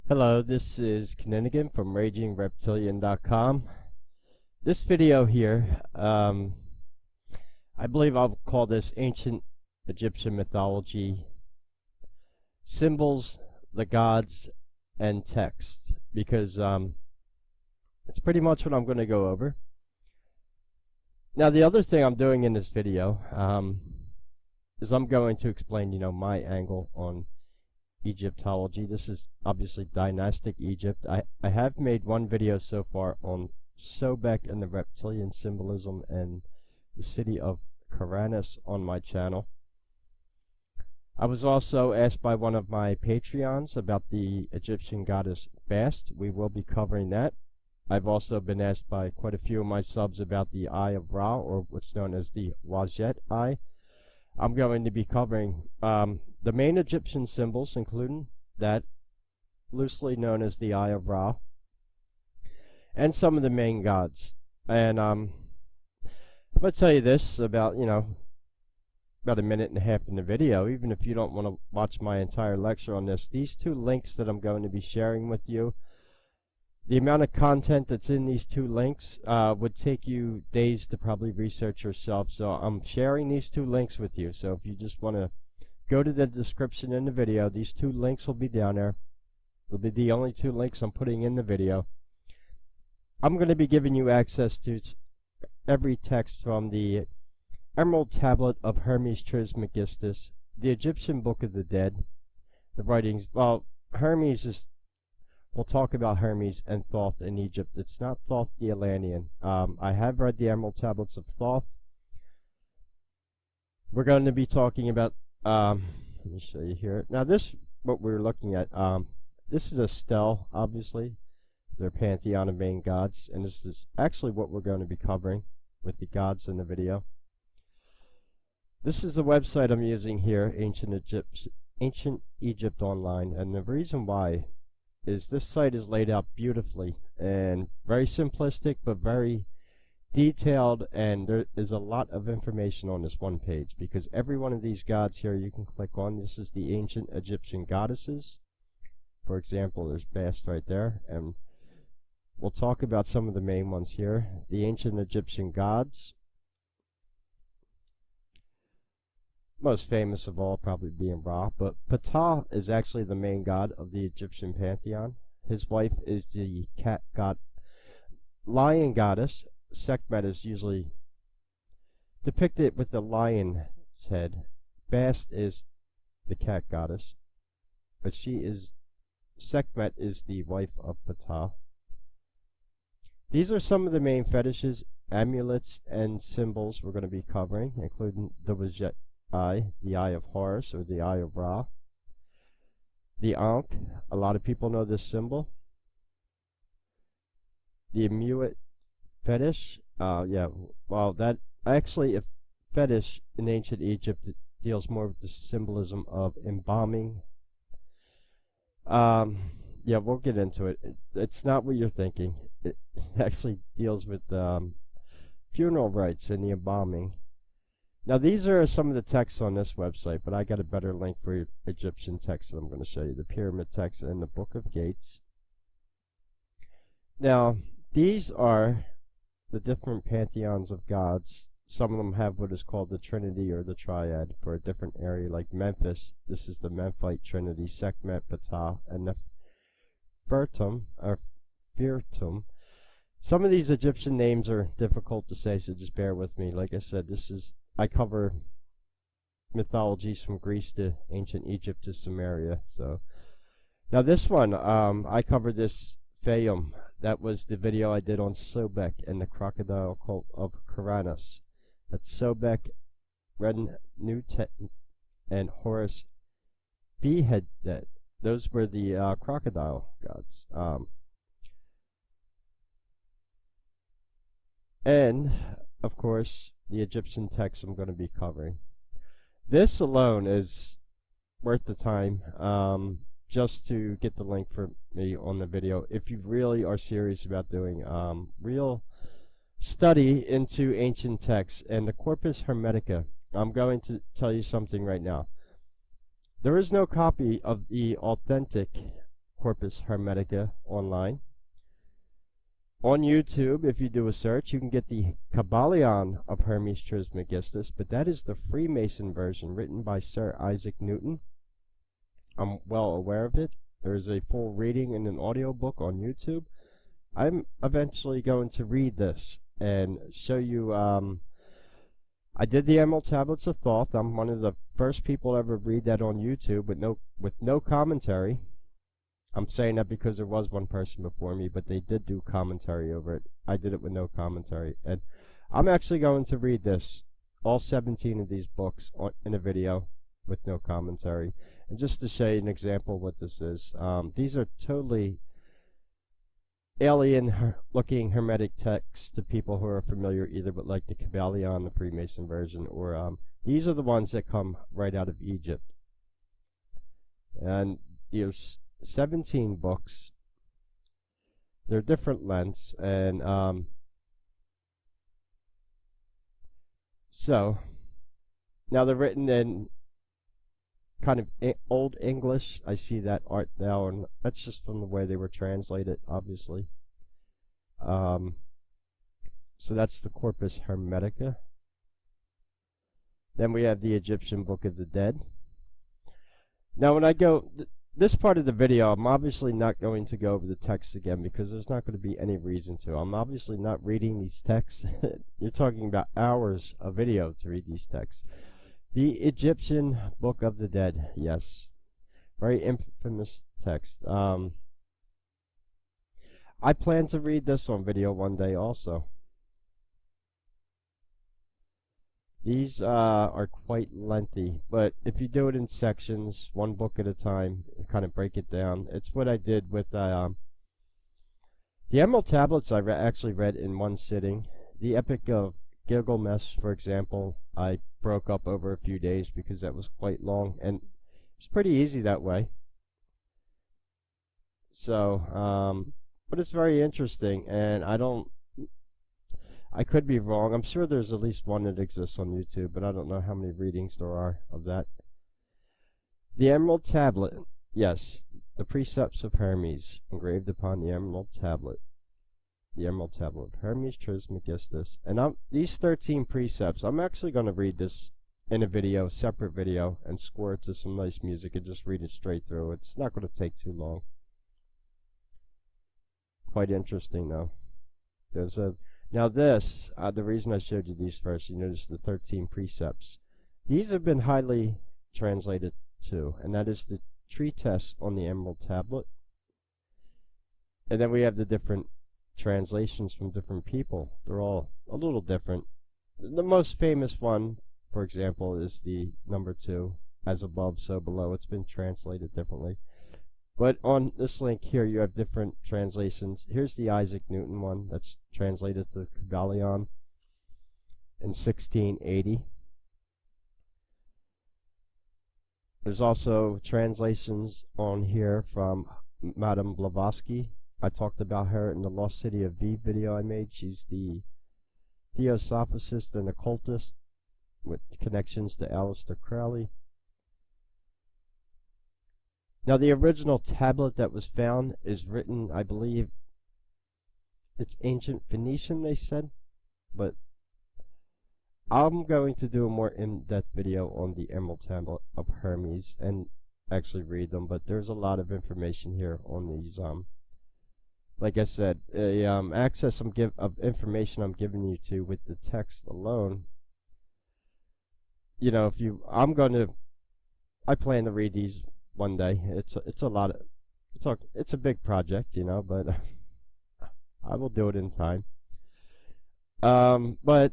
Hello, this is Kinninigan from RagingReptilian.com. This video here, I believe I'll call this Ancient Egyptian Mythology, Symbols, the Gods, and Text, because it's pretty much what I'm going to go over. Now, the other thing I'm doing in this video is I'm going to explain, my angle on Egyptology. This is obviously dynastic Egypt. I have made one video so far on Sobek and the reptilian symbolism and the city of Karanis on my channel. I was also asked by one of my Patreons about the Egyptian goddess Bast. We will be covering that. I've also been asked by quite a few of my subs about the Eye of Ra, or what's known as the Wajet Eye. I'm going to be covering the main Egyptian symbols, including that loosely known as the Eye of Ra, and some of the main gods. And I'm going to tell you this about, about a minute and a half in the video. Even if you don't want to watch my entire lecture on this, these two links that I'm going to be sharing with you, the amount of content that's in these two links would take you days to probably research yourself. So I'm sharing these two links with you. So if you just want to go to the description in the video, these two links will be down there. They'll be the only two links I'm putting in the video. I'm going to be giving you access to every text from the Emerald Tablet of Hermes Trismegistus, the Egyptian Book of the Dead, the writings. Well, Hermes is... We'll talk about Hermes and Thoth in Egypt. It's not Thoth the Atlantean. I have read the Emerald Tablets of Thoth. We're going to be talking about, let me show you here. Now this, what we're looking at, this is a stele, obviously. Their pantheon of main gods. And this is actually what we're going to be covering with the gods in the video. This is the website I'm using here, Ancient Egypt Online. And the reason why is this site is laid out beautifully and very simplistic but very detailed, and there is a lot of information on this one page because every one of these gods here you can click on. This is the ancient Egyptian goddesses. For example, there's Bast right there, and we'll talk about some of the main ones here. The ancient Egyptian gods, most famous of all probably being Ra, but Ptah is actually the main god of the Egyptian pantheon. His wife is the lion goddess. Sekhmet is usually depicted with the lion's head. Bast is the cat goddess, but Sekhmet is the wife of Ptah. These are some of the main fetishes, amulets, and symbols we're going to be covering, including the Wajet Eye, the Eye of Horus, or the Eye of Ra. The Ankh, a lot of people know this symbol. The amulet fetish, that actually, a fetish in ancient Egypt, it deals more with the symbolism of embalming. We'll get into it. It's not what you're thinking. It actually deals with funeral rites and the embalming. Now these are some of the texts on this website, but I got a better link for Egyptian text that I'm going to show you. The pyramid text and the Book of Gates. Now these are the different pantheons of gods. Some of them have what is called the Trinity or the Triad for a different area, like Memphis. This is the Memphite Trinity, Sekhmet, Ptah, and Nefertum, or Firtum. Some of these Egyptian names are difficult to say, so just bear with me. Like I said, I cover mythologies from Greece to ancient Egypt to Sumeria. So now this one, I covered this Phaeum. That was the video I did on Sobek and the crocodile cult of Karanis. That's Sobek, Red-Nutet, and Horus Beheaded. Those were the crocodile gods. And of course, the Egyptian texts I'm going to be covering. This alone is worth the time just to get the link for me on the video if you really are serious about doing real study into ancient texts. And the Corpus Hermetica, I'm going to tell you something right now. There is no copy of the authentic Corpus Hermetica online. On YouTube, if you do a search, you can get the Kybalion of Hermes Trismegistus, but that is the Freemason version written by Sir Isaac Newton. I'm well aware of it. There's a full reading in an audiobook on YouTube. I'm eventually going to read this and show you. I did the Emerald Tablets of Thoth. I'm one of the first people to ever read that on YouTube with no commentary. I'm saying that because there was one person before me, but they did do commentary over it. I did it with no commentary. And I'm actually going to read this, all 17 of these books, in a video with no commentary. And just to show you an example of what this is, these are totally alien-looking Hermetic texts to people who are familiar either with like the Kybalion, the Freemason version, or these are the ones that come right out of Egypt. And there's 17 books. They're different lengths, and so now they're written in kind of Old English. I see that art now, and that's just from the way they were translated, obviously. So that's the Corpus Hermetica. Then we have the Egyptian Book of the Dead. Now when I go, this part of the video, I'm obviously not going to go over the text again because there's not going to be any reason to. I'm obviously not reading these texts. You're talking about hours of video to read these texts. The Egyptian Book of the Dead, yes. Very infamous text. I plan to read this on video one day also. These are quite lengthy, but if you do it in sections, one book at a time, kind of break it down. It's what I did with the Emerald Tablets. I actually read in one sitting. The Epic of Gilgamesh, for example, I broke up over a few days because that was quite long, and it's pretty easy that way. So, but it's very interesting, and I could be wrong. I'm sure there's at least one that exists on YouTube, but I don't know how many readings there are of that. The Emerald Tablet, yes, the Precepts of Hermes, engraved upon the Emerald Tablet. The Emerald Tablet of Hermes Trismegistus. And these 13 precepts, I'm actually going to read this in a video, separate video, and score it to some nice music and just read it straight through. It's not going to take too long. Quite interesting, though. Now this, the reason I showed you these first, you notice the 13 precepts. These have been highly translated too, and that is the treatise on the Emerald Tablet. And then we have the different translations from different people. They're all a little different. The most famous one, for example, is the number 2, as above, so below. It's been translated differently. But on this link here, you have different translations. Here's the Isaac Newton one that's translated to Kybalion in 1680. There's also translations on here from Madame Blavatsky. I talked about her in the Lost City of V video I made. She's the theosophist and occultist with connections to Aleister Crowley. Now the original tablet that was found is written, I believe, it's ancient Phoenician, they said, but I'm going to do a more in-depth video on the Emerald Tablet of Hermes and actually read them, but there's a lot of information here on these. Like I said, access of information I'm giving you to with the text alone. You know, I plan to read these one day. It's a big project, you know, but I will do it in time. But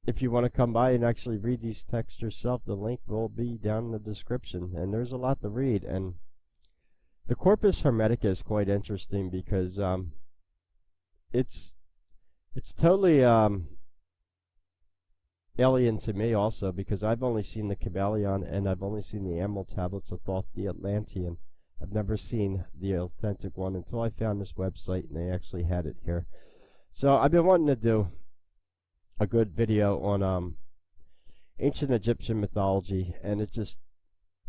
if you want to come by and actually read these texts yourself, the link will be down in the description, and there's a lot to read. And the Corpus Hermetica is quite interesting because it's totally alien to me also, because I've only seen the Kybalion and I've only seen the Emerald Tablets of Thoth, the Atlantean. I've never seen the authentic one until I found this website and they actually had it here. So I've been wanting to do a good video on ancient Egyptian mythology, and it just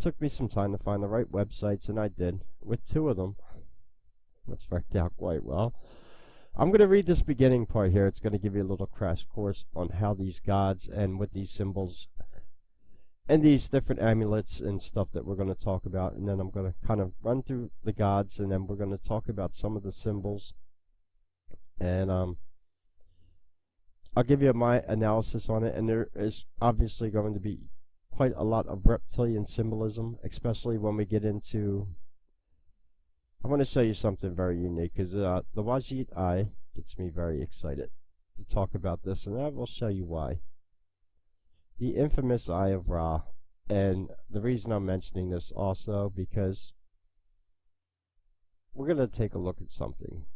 took me some time to find the right websites, and I did. with two of them. That's worked out quite well. I'm going to read this beginning part here. It's going to give you a little crash course on how these gods and what these symbols and these different amulets and stuff that we're going to talk about. And then I'm going to kind of run through the gods, and then we're going to talk about some of the symbols. And I'll give you my analysis on it. And there is obviously going to be quite a lot of reptilian symbolism, especially when we get into... I want to show you something very unique, because the Wajit Eye gets me very excited to talk about this, and I will show you why. The infamous Eye of Ra, and the reason I'm mentioning this also, because we're going to take a look at something,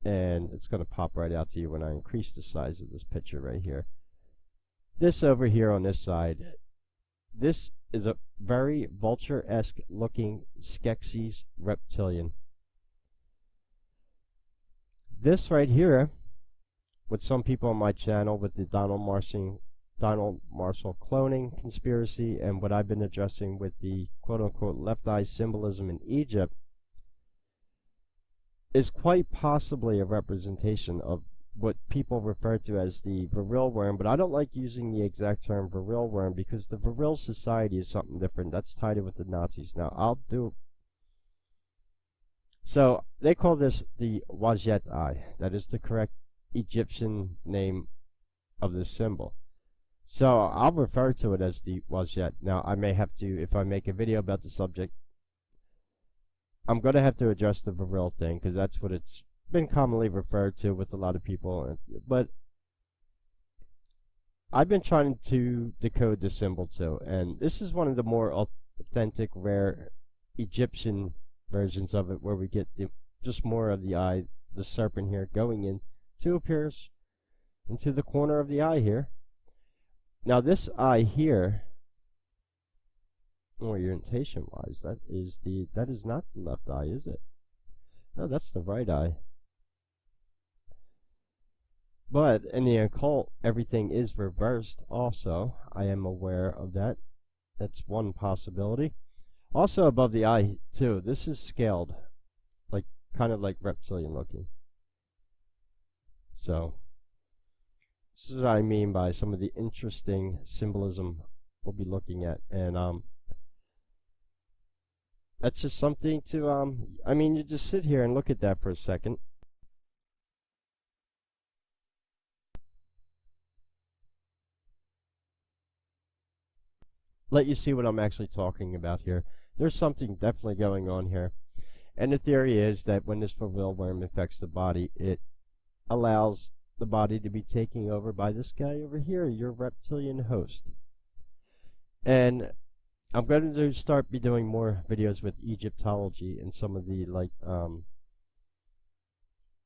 and it's going to pop right out to you when I increase the size of this picture right here. This over here on this side, this is a very vulture-esque looking Skeksis reptilian. This right here, with some people on my channel with the Donald Marshall cloning conspiracy, and what I've been addressing with the quote-unquote left eye symbolism in Egypt, is quite possibly a representation of what people refer to as the Vril worm, but I don't like using the exact term Vril worm, because the Vril society is something different. That's tied in with the Nazis. Now, I'll do... So, they call this the Wajet Eye. That is the correct Egyptian name of this symbol. So, I'll refer to it as the Wajet. Now, I may have to, if I make a video about the subject, I'm going to have to address the Vril thing, because that's what it's been commonly referred to with a lot of people. But I've been trying to decode the symbol too, and this is one of the more authentic, rare Egyptian versions of it, where we get just more of the eye, the serpent here, going in to appears into the corner of the eye here. Now this eye here, orientation wise, that is not the left eye, is it? No, that's the right eye. But in the occult, everything is reversed also. I am aware of that. That's one possibility. Also above the eye too, this is scaled, like kind of like reptilian looking. So this is what I mean by some of the interesting symbolism we'll be looking at. And that's just something to I mean, you just sit here and look at that for a second. Let you see what I'm actually talking about here. There's something definitely going on here. And the theory is that when this Vril worm infects the body, it allows the body to be taken over by this guy over here, your reptilian host. And I'm going to start be doing more videos with Egyptology and some of the, like,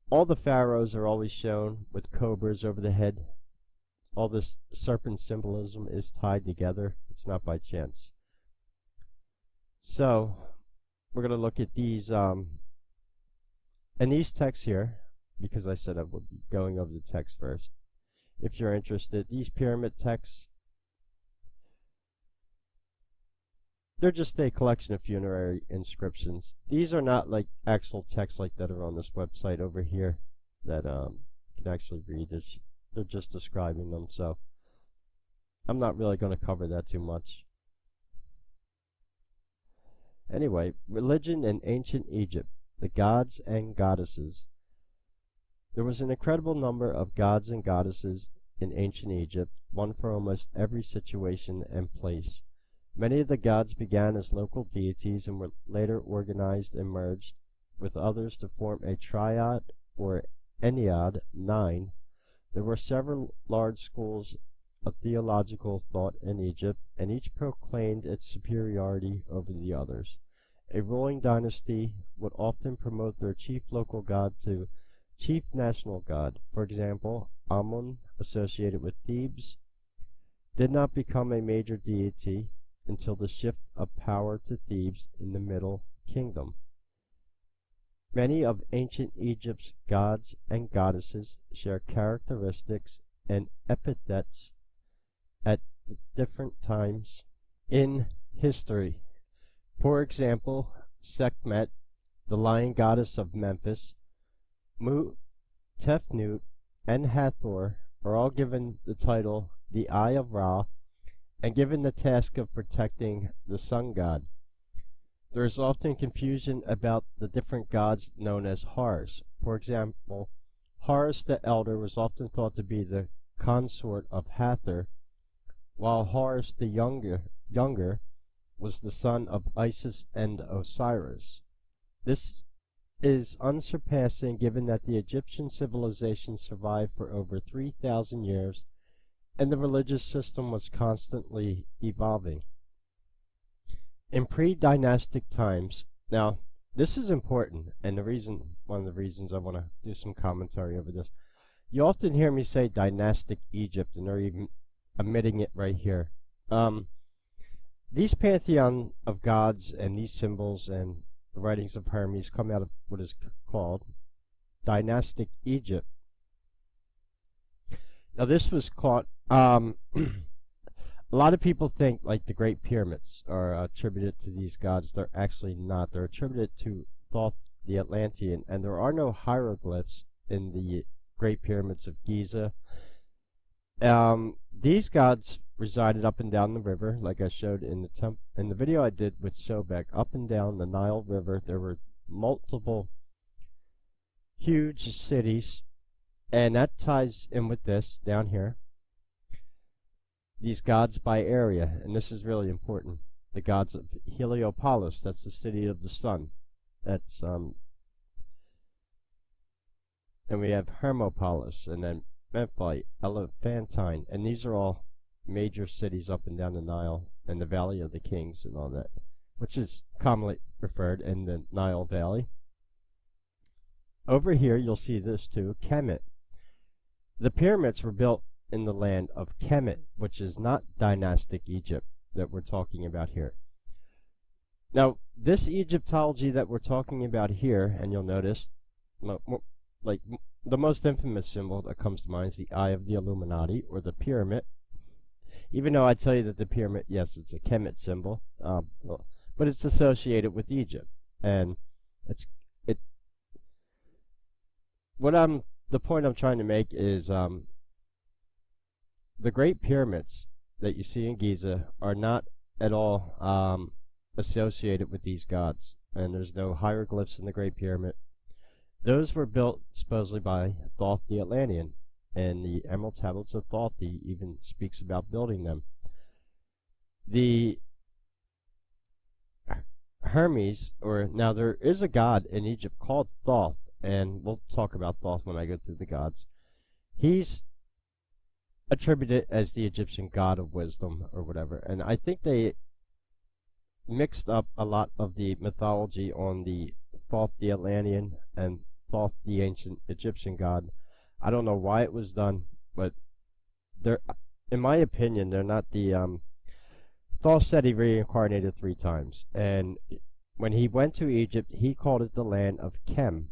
all the pharaohs are always shown with cobras over the head. All this serpent symbolism is tied together. It's not by chance. So, we're going to look at these, and these texts here, because I said I would be going over the text first. If you're interested, these pyramid texts, they're just a collection of funerary inscriptions. These are not like actual texts like that are on this website over here that you can actually read. They're just describing them, so I'm not really going to cover that too much. Anyway, religion in ancient Egypt, the gods and goddesses. There was an incredible number of gods and goddesses in ancient Egypt, one for almost every situation and place. Many of the gods began as local deities and were later organized and merged with others to form a triad or ennead, 9. There were several large schools of theological thought in Egypt, and each proclaimed its superiority over the others. A ruling dynasty would often promote their chief local god to chief national god. For example, Amun, associated with Thebes, did not become a major deity until the shift of power to Thebes in the Middle Kingdom. Many of ancient Egypt's gods and goddesses share characteristics and epithets at different times in history. For example, Sekhmet, the lion goddess of Memphis, Mu, Tefnut, and Hathor are all given the title the Eye of Ra and given the task of protecting the sun god. There is often confusion about the different gods known as Horus. For example, Horus the Elder was often thought to be the consort of Hathor, while Horus the Younger was the son of Isis and Osiris. This is unsurpassing given that the Egyptian civilization survived for over 3,000 years and the religious system was constantly evolving. In pre-dynastic times, now this is important, and one of the reasons I want to do some commentary over this, you often hear me say dynastic Egypt, and they're even omitting it right here. These pantheon of gods and these symbols and the writings of Hermes come out of what is called dynastic Egypt. Now this was caught, a lot of people think like the Great Pyramids are attributed to these gods. They're actually not. They're attributed to Thoth the Atlantean, and there are no hieroglyphs in the Great Pyramids of Giza. These gods resided up and down the river, like I showed in the video I did with Sobek. Up and down the Nile River, there were multiple huge cities, and that ties in with this down here. These gods by area, and this is really important. The gods of Heliopolis, that's the city of the sun. That's and we have Hermopolis, and then Memphite, Elephantine, and these are all major cities up and down the Nile and the Valley of the Kings and all that, which is commonly referred in the Nile Valley. Over here you'll see this too, Kemet. The pyramids were built in the land of Kemet, which is not dynastic Egypt that we're talking about here. Now, this Egyptology that we're talking about here, and you'll notice, like the most infamous symbol that comes to mind is the Eye of the Illuminati, or the pyramid. Even though I tell you that the pyramid, yes, it's a Kemet symbol, but it's associated with Egypt, and the point I'm trying to make is the Great Pyramids that you see in Giza are not at all associated with these gods, and there's no hieroglyphs in the Great Pyramid. Those were built supposedly by Thoth the Atlantean, and the Emerald Tablets of Thoth even speaks about building them. The Hermes, now there is a god in Egypt called Thoth, and we'll talk about Thoth when I go through the gods. He's attributed as the Egyptian god of wisdom or whatever, and I think they mixed up a lot of the mythology on the Thoth the Atlantean and Thoth the ancient Egyptian god. I don't know why it was done, but they're, in my opinion, they're not the Thoth said he reincarnated 3 times, and when he went to Egypt he called it the land of Kem.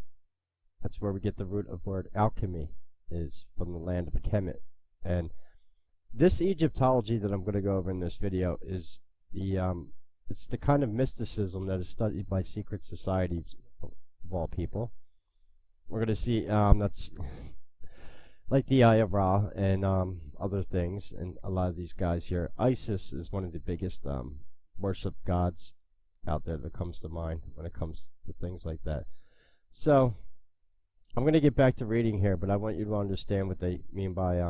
That's where we get the root of word alchemy, is from the land of Kemet. And this Egyptology that I'm going to go over in this video is it's the kind of mysticism that is studied by secret societies of all people. We're going to see that's like the Eye of Ra and other things, and a lot of these guys here. Isis is one of the biggest worship gods out there that comes to mind when it comes to things like that. So I'm going to get back to reading here, but I want you to understand what they mean by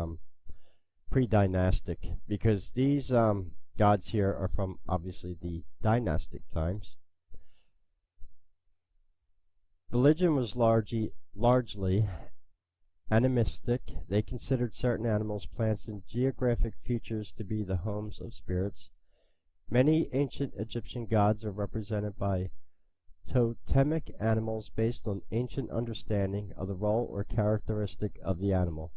pre-dynastic, because these gods here are from obviously the dynastic times. Religion was largely animistic. They considered certain animals, plants, and geographic features to be the homes of spirits. Many ancient Egyptian gods are represented by totemic animals based on ancient understanding of the role or characteristic of the animal.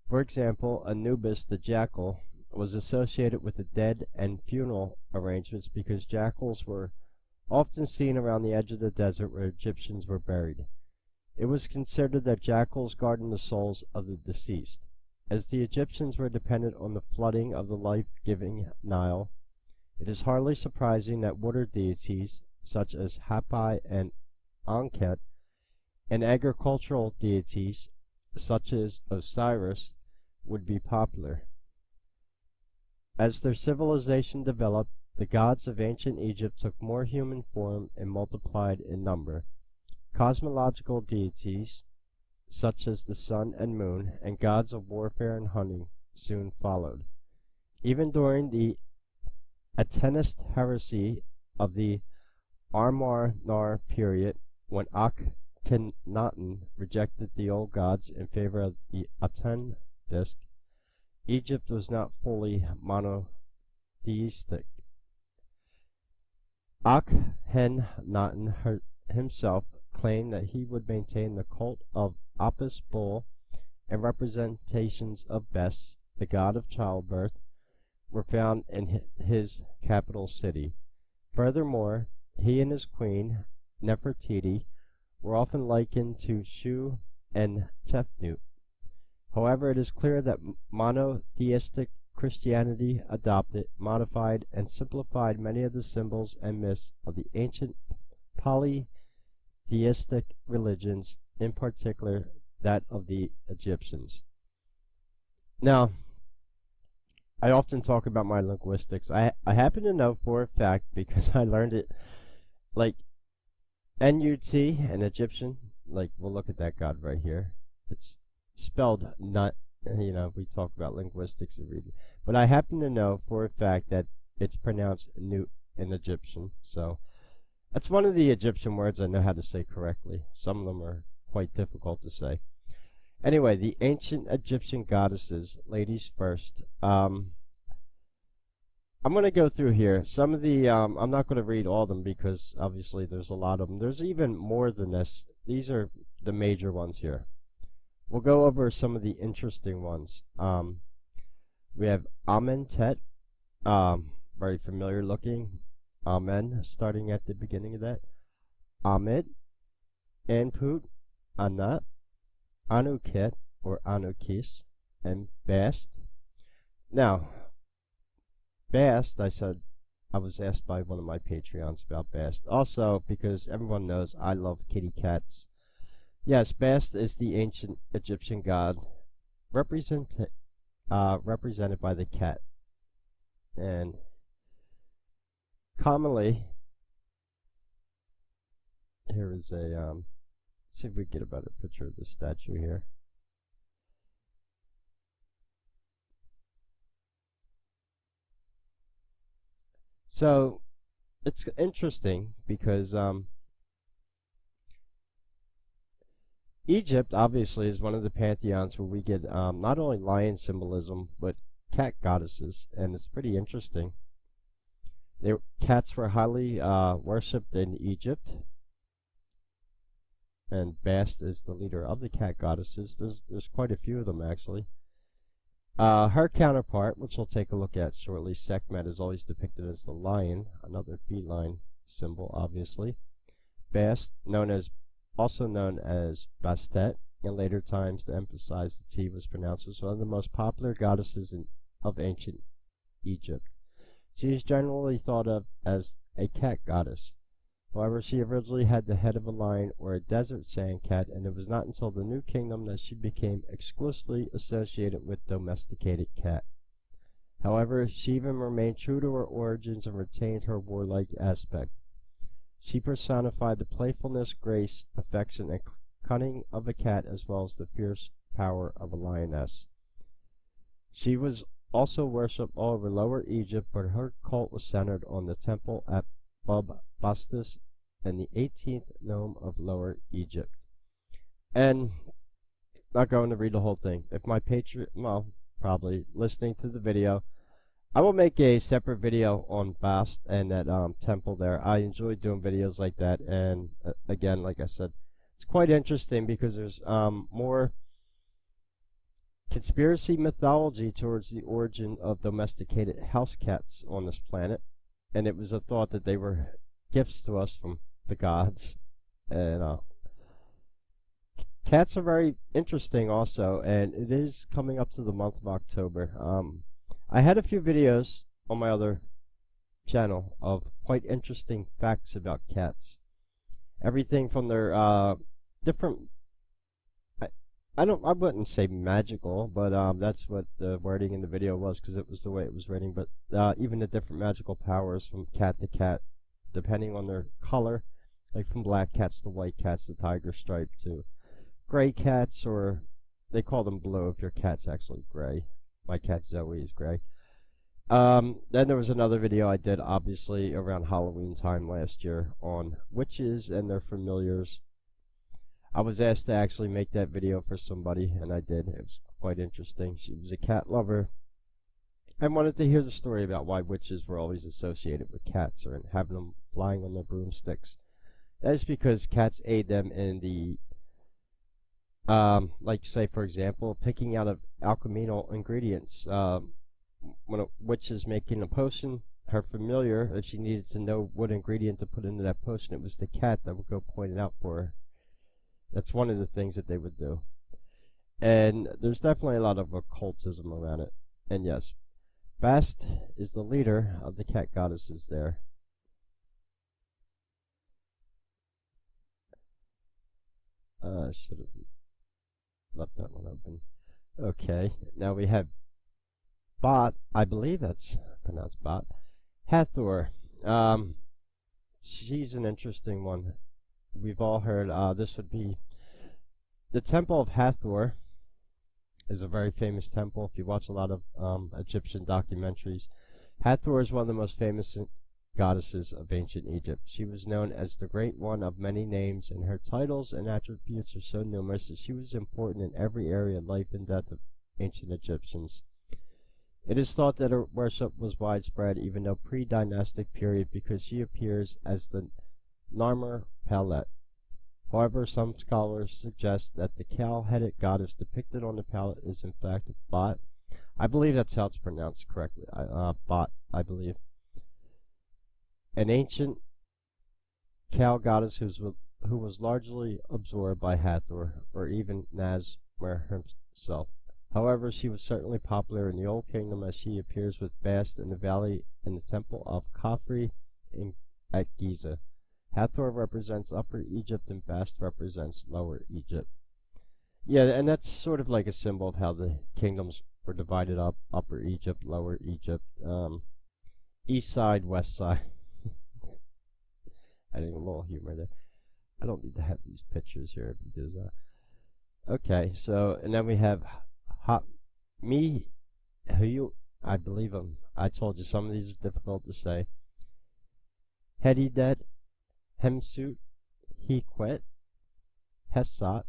For example, Anubis the jackal was associated with the dead and funeral arrangements because jackals were often seen around the edge of the desert where Egyptians were buried. It was considered that jackals guarded the souls of the deceased. As the Egyptians were dependent on the flooding of the life-giving Nile, it is hardly surprising that water deities such as Hapi and Ankhet, and agricultural deities such as Osiris would be popular. As their civilization developed, the gods of ancient Egypt took more human form and multiplied in number. Cosmological deities, such as the sun and moon, and gods of warfare and hunting, soon followed. Even during the Atenist heresy of the Amarnar period, when Akhenaten rejected the old gods in favor of the Atenist, Egypt was not fully monotheistic. Akhenaten himself claimed that he would maintain the cult of Apis Bull, and representations of Bes, the god of childbirth, were found in his capital city. Furthermore, he and his queen, Nefertiti, were often likened to Shu and Tefnut. However, it is clear that monotheistic Christianity adopted, modified, and simplified many of the symbols and myths of the ancient polytheistic religions, in particular that of the Egyptians. Now, I often talk about my linguistics. I happen to know for a fact, because I learned it, like NUT, an Egyptian, like we'll look at that god right here. It's spelled not, we talk about linguistics and reading. But I happen to know for a fact that it's pronounced Nut in Egyptian. So that's one of the Egyptian words I know how to say correctly. Some of them are quite difficult to say. Anyway, the ancient Egyptian goddesses, ladies first. I'm going to go through here. Some of the, I'm not going to read all of them because obviously there's a lot of them. There's even more than this. These are the major ones here. We'll go over some of the interesting ones. We have Amentet, very familiar looking. Amen, starting at the beginning of that. Amit, Anput, Anat, Anuket, or Anukis, and Bast. Now, Bast, I was asked by one of my Patreons about Bast. Also, because everyone knows I love kitty cats. Yes, Bast is the ancient Egyptian god represented by the cat. And commonly, here is a, see if we can get a better picture of the statue here. So, it's interesting because, Egypt, obviously, is one of the pantheons where we get not only lion symbolism, but cat goddesses, and it's pretty interesting. Cats were highly worshipped in Egypt, and Bast is the leader of the cat goddesses. There's quite a few of them, actually. Her counterpart, which we'll take a look at shortly, Sekhmet, is always depicted as the lion, another feline symbol, obviously. Bast, also known as Bastet, in later times to emphasize the T was pronounced, was one of the most popular goddesses of ancient Egypt. She is generally thought of as a cat goddess. However, she originally had the head of a lion or a desert sand cat, and it was not until the New Kingdom that she became exclusively associated with domesticated cat. However, she even remained true to her origins and retained her warlike aspect. She personified the playfulness, grace, affection, and cunning of a cat, as well as the fierce power of a lioness. She was also worshipped all over Lower Egypt, but her cult was centered on the temple at Bubastis and the 18th nome of Lower Egypt. And not going to read the whole thing. If my probably listening to the video, I will make a separate video on Bast and that temple there. I enjoy doing videos like that, and again, like I said, it's quite interesting because there's more conspiracy mythology towards the origin of domesticated house cats on this planet, and it was a thought that they were gifts to us from the gods. And cats are very interesting also, and it is coming up to the month of October. I had a few videos on my other channel of quite interesting facts about cats. Everything from their different. I, I wouldn't say magical, but that's what the wording in the video was because it was the way it was written. But even the different magical powers from cat to cat, depending on their color, like from black cats to white cats to tiger stripe to gray cats, or they call them blue if your cat's actually gray. My cat Zoe is gray. Then there was another video I did, obviously, around Halloween time last year on witches and their familiars. I was asked to actually make that video for somebody, and I did. It was quite interesting. She was a cat lover and wanted to hear the story about why witches were always associated with cats or having them flying on their broomsticks. That is because cats aid them in the like say for example, picking out of alchemical ingredients. When a witch is making a potion, her familiar, if she needed to know what ingredient to put into that potion, it was the cat that would go point it out for her. That's one of the things that they would do. And there's definitely a lot of occultism around it. And yes, Bast is the leader of the cat goddesses there. Should have left that one open. Okay, now we have Bot, I believe that's pronounced Bot. Hathor. She's an interesting one. We've all heard this would be the Temple of Hathor is a very famous temple. If you watch a lot of Egyptian documentaries, Hathor is one of the most famous goddesses of ancient Egypt. She was known as the Great One of many names, and her titles and attributes are so numerous that she was important in every area of life and death of ancient Egyptians. It is thought that her worship was widespread even though pre-dynastic period because she appears as the Narmer palette. However, some scholars suggest that the cow-headed goddess depicted on the palette is in fact Bot. I believe that's how it's pronounced correctly. Bot, I believe. An ancient cow goddess who was largely absorbed by Hathor, or even Nazmer himself. However, she was certainly popular in the Old Kingdom as she appears with Bast in the valley in the temple of Khafre at Giza. Hathor represents Upper Egypt and Bast represents Lower Egypt. Yeah, and that's sort of like a symbol of how the kingdoms were divided up. Upper Egypt, Lower Egypt, East side, West side. I think a little humor there. I don't need to have these pictures here because, okay, so, and then we have I believe him. I told you some of these are difficult to say. Hedidet, Hemsut, Hequet, Hesat,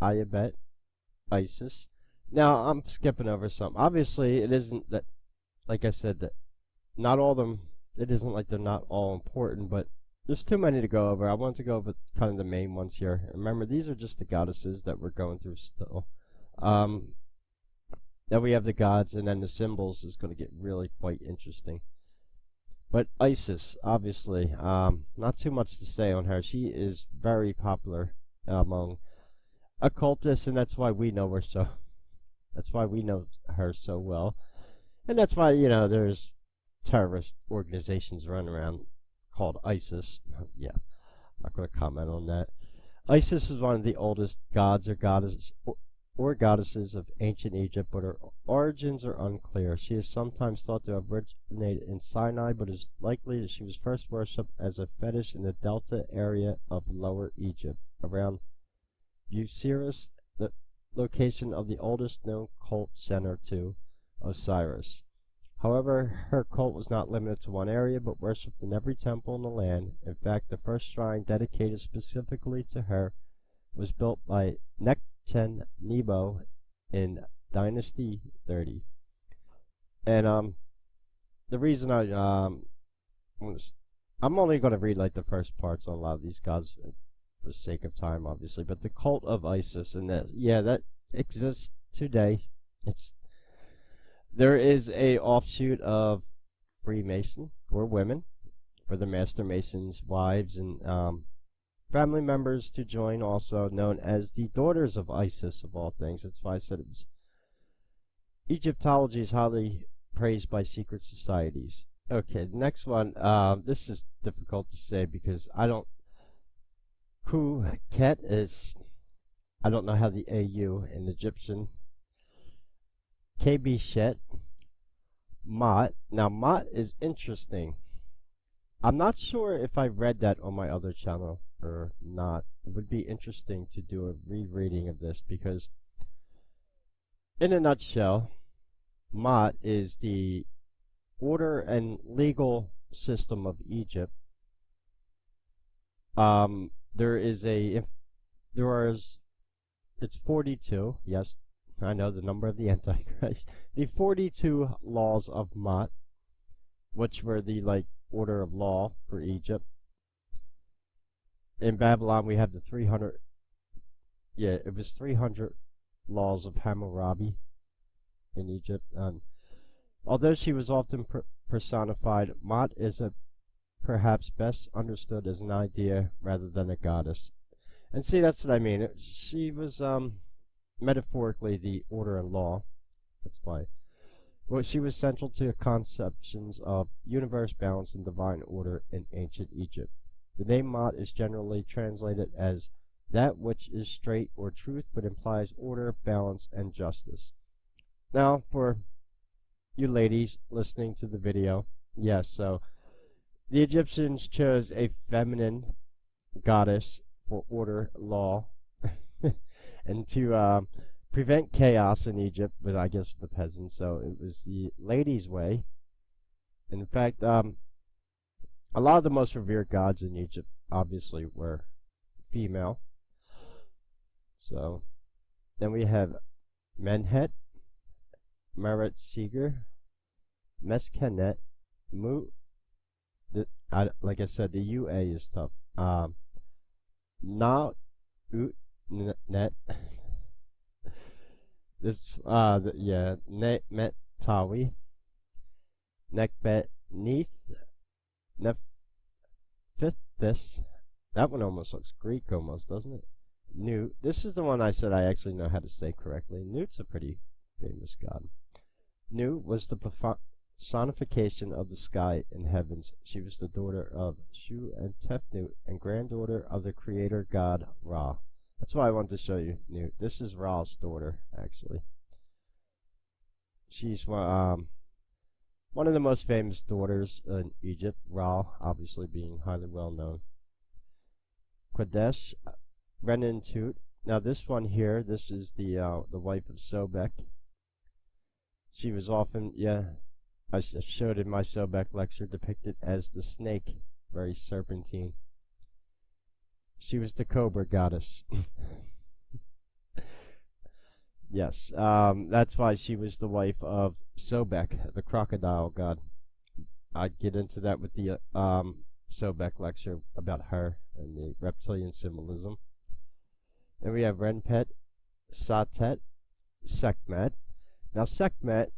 Ayabet, Isis. Now, I'm skipping over some. Obviously, it isn't that, like I said, that not all of them, it isn't like they're not all important, but there's too many to go over. I want to go over kind of the main ones here. Remember, these are just the goddesses that we're going through still. Then we have the gods, and then the symbols is going to get really quite interesting. But Isis, obviously, not too much to say on her. She is very popular among occultists, and that's why we know her so. That's why we know her so well, and that's why there's terrorist organizations running around called ISIS. Yeah, I'm not going to comment on that. Isis is one of the oldest gods or goddesses of ancient Egypt, but her origins are unclear. She is sometimes thought to have originated in Sinai, but it is likely that she was first worshipped as a fetish in the delta area of Lower Egypt, around Busiris, the location of the oldest known cult center to Osiris. However, her cult was not limited to one area, but worshipped in every temple in the land. In fact, the first shrine dedicated specifically to her was built by Nechten-Nebo in Dynasty 30. And the reason I'm only going to read like the first parts on a lot of these gods for the sake of time, obviously. But the cult of Isis, and that exists today. There is a offshoot of Freemason for women, for the Master Masons' wives and family members to join, also known as the Daughters of Isis, of all things. That's why I said it was. Egyptology is highly praised by secret societies. Okay, the next one. This is difficult to say because I don't. Ket is. I don't know how the AU in Egyptian. KB Shet. Mot. Now, Mot is interesting. I'm not sure if I read that on my other channel or not. It would be interesting to do a rereading of this because, in a nutshell, Mot is the order and legal system of Egypt. There is it's 42. Yes, I know the number of the Antichrist. The 42 laws of Mot, which were the like order of law for Egypt. In Babylon, we have the 300. Yeah, it was 300 laws of Hammurabi in Egypt. Although she was often personified, Mot is perhaps best understood as an idea rather than a goddess. And see, that's what I mean. She was metaphorically the order and law. That's why. Well, she was central to conceptions of universe balance and divine order in ancient Egypt. The name Mot is generally translated as that which is straight or truth, but implies order, balance, and justice. Now, for you ladies listening to the video, yes, so the Egyptians chose a feminine goddess for order, law, and to prevent chaos in Egypt with, I guess, the peasants. So it was the ladies' way. In fact, a lot of the most revered gods in Egypt obviously were female. So then we have Menhet, Meret Seeger, Meskenet, Mu. Like I said, the UA is tough. Na Ut Net. This yeah, Met Tawi, Nekbet Neath, Nephthis. That one almost looks Greek, almost, doesn't it? Newt. This is the one I said I actually know how to say correctly. Newt's a pretty famous god. Newt was the personification of the sky and heavens. She was the daughter of Shu and Tefnut and granddaughter of the creator god Ra. That's why I wanted to show you Newt. This is Ra's daughter, actually. She's one of the most famous daughters in Egypt, Ra obviously being highly well known. Qadesh, Renintut. Now this one here, this is the wife of Sobek. She was often, yeah, I showed in my Sobek lecture, depicted as the snake, very serpentine. She was the cobra goddess. Yes, that's why she was the wife of Sobek, the crocodile god. I'd get into that with the Sobek lecture about her and the reptilian symbolism. Then we have Renpet, Satet, Sekhmet. Now Sekhmet,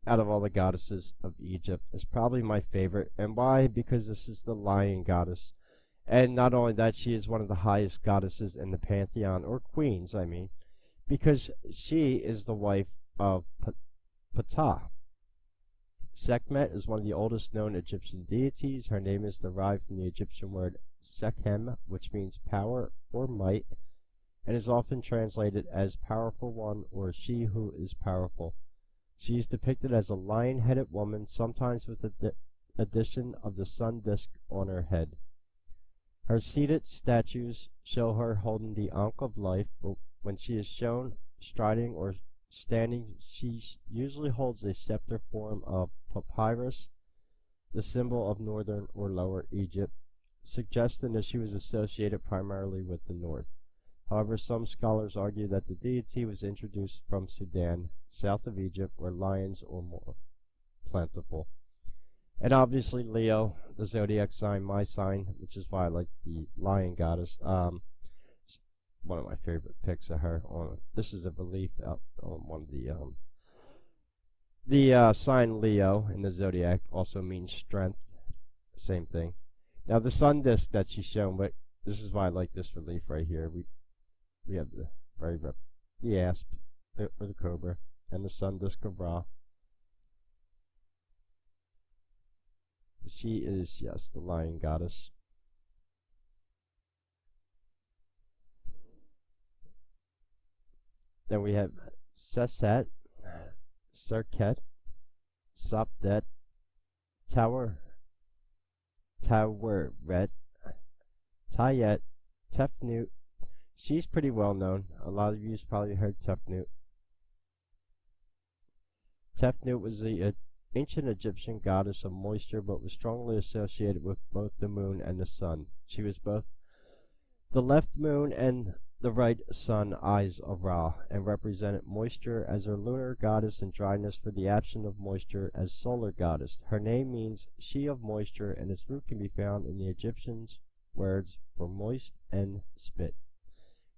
out of all the goddesses of Egypt, is probably my favorite. And why? Because this is the lion goddess. And not only that, she is one of the highest goddesses in the pantheon, or queens, I mean, because she is the wife of Ptah. Sekhmet is one of the oldest known Egyptian deities. Her name is derived from the Egyptian word Sekhem, which means power or might, and is often translated as powerful one or she who is powerful. She is depicted as a lion-headed woman, sometimes with the addition of the sun disk on her head. Her seated statues show her holding the Ankh of life, but when she is shown striding or standing, she usually holds a scepter form of papyrus, the symbol of northern or lower Egypt, suggesting that she was associated primarily with the north. However, some scholars argue that the deity was introduced from Sudan, south of Egypt, where lions are more plentiful. And obviously Leo, the zodiac sign, my sign, which is why I like the lion goddess. One of my favorite pics of her. This is a relief out on one of the sign Leo in the zodiac also means strength. Same thing. Now the sun disk that she's shown, but this is why I like this relief right here. We have the asp, or the cobra, and the sun disk of Ra. She is, yes, the lion goddess. Then we have Sesat, Serket, Sopdet, Toweret, Tayet, Tefnut. She's pretty well known. A lot of you's probably heard Tefnut. Tefnut was the ancient Egyptian goddess of moisture, but was strongly associated with both the moon and the sun. She was both the left moon and the right sun eyes of Ra, and represented moisture as her lunar goddess and dryness for the absence of moisture as solar goddess. Her name means she of moisture, and its root can be found in the Egyptians' words for moist and spit.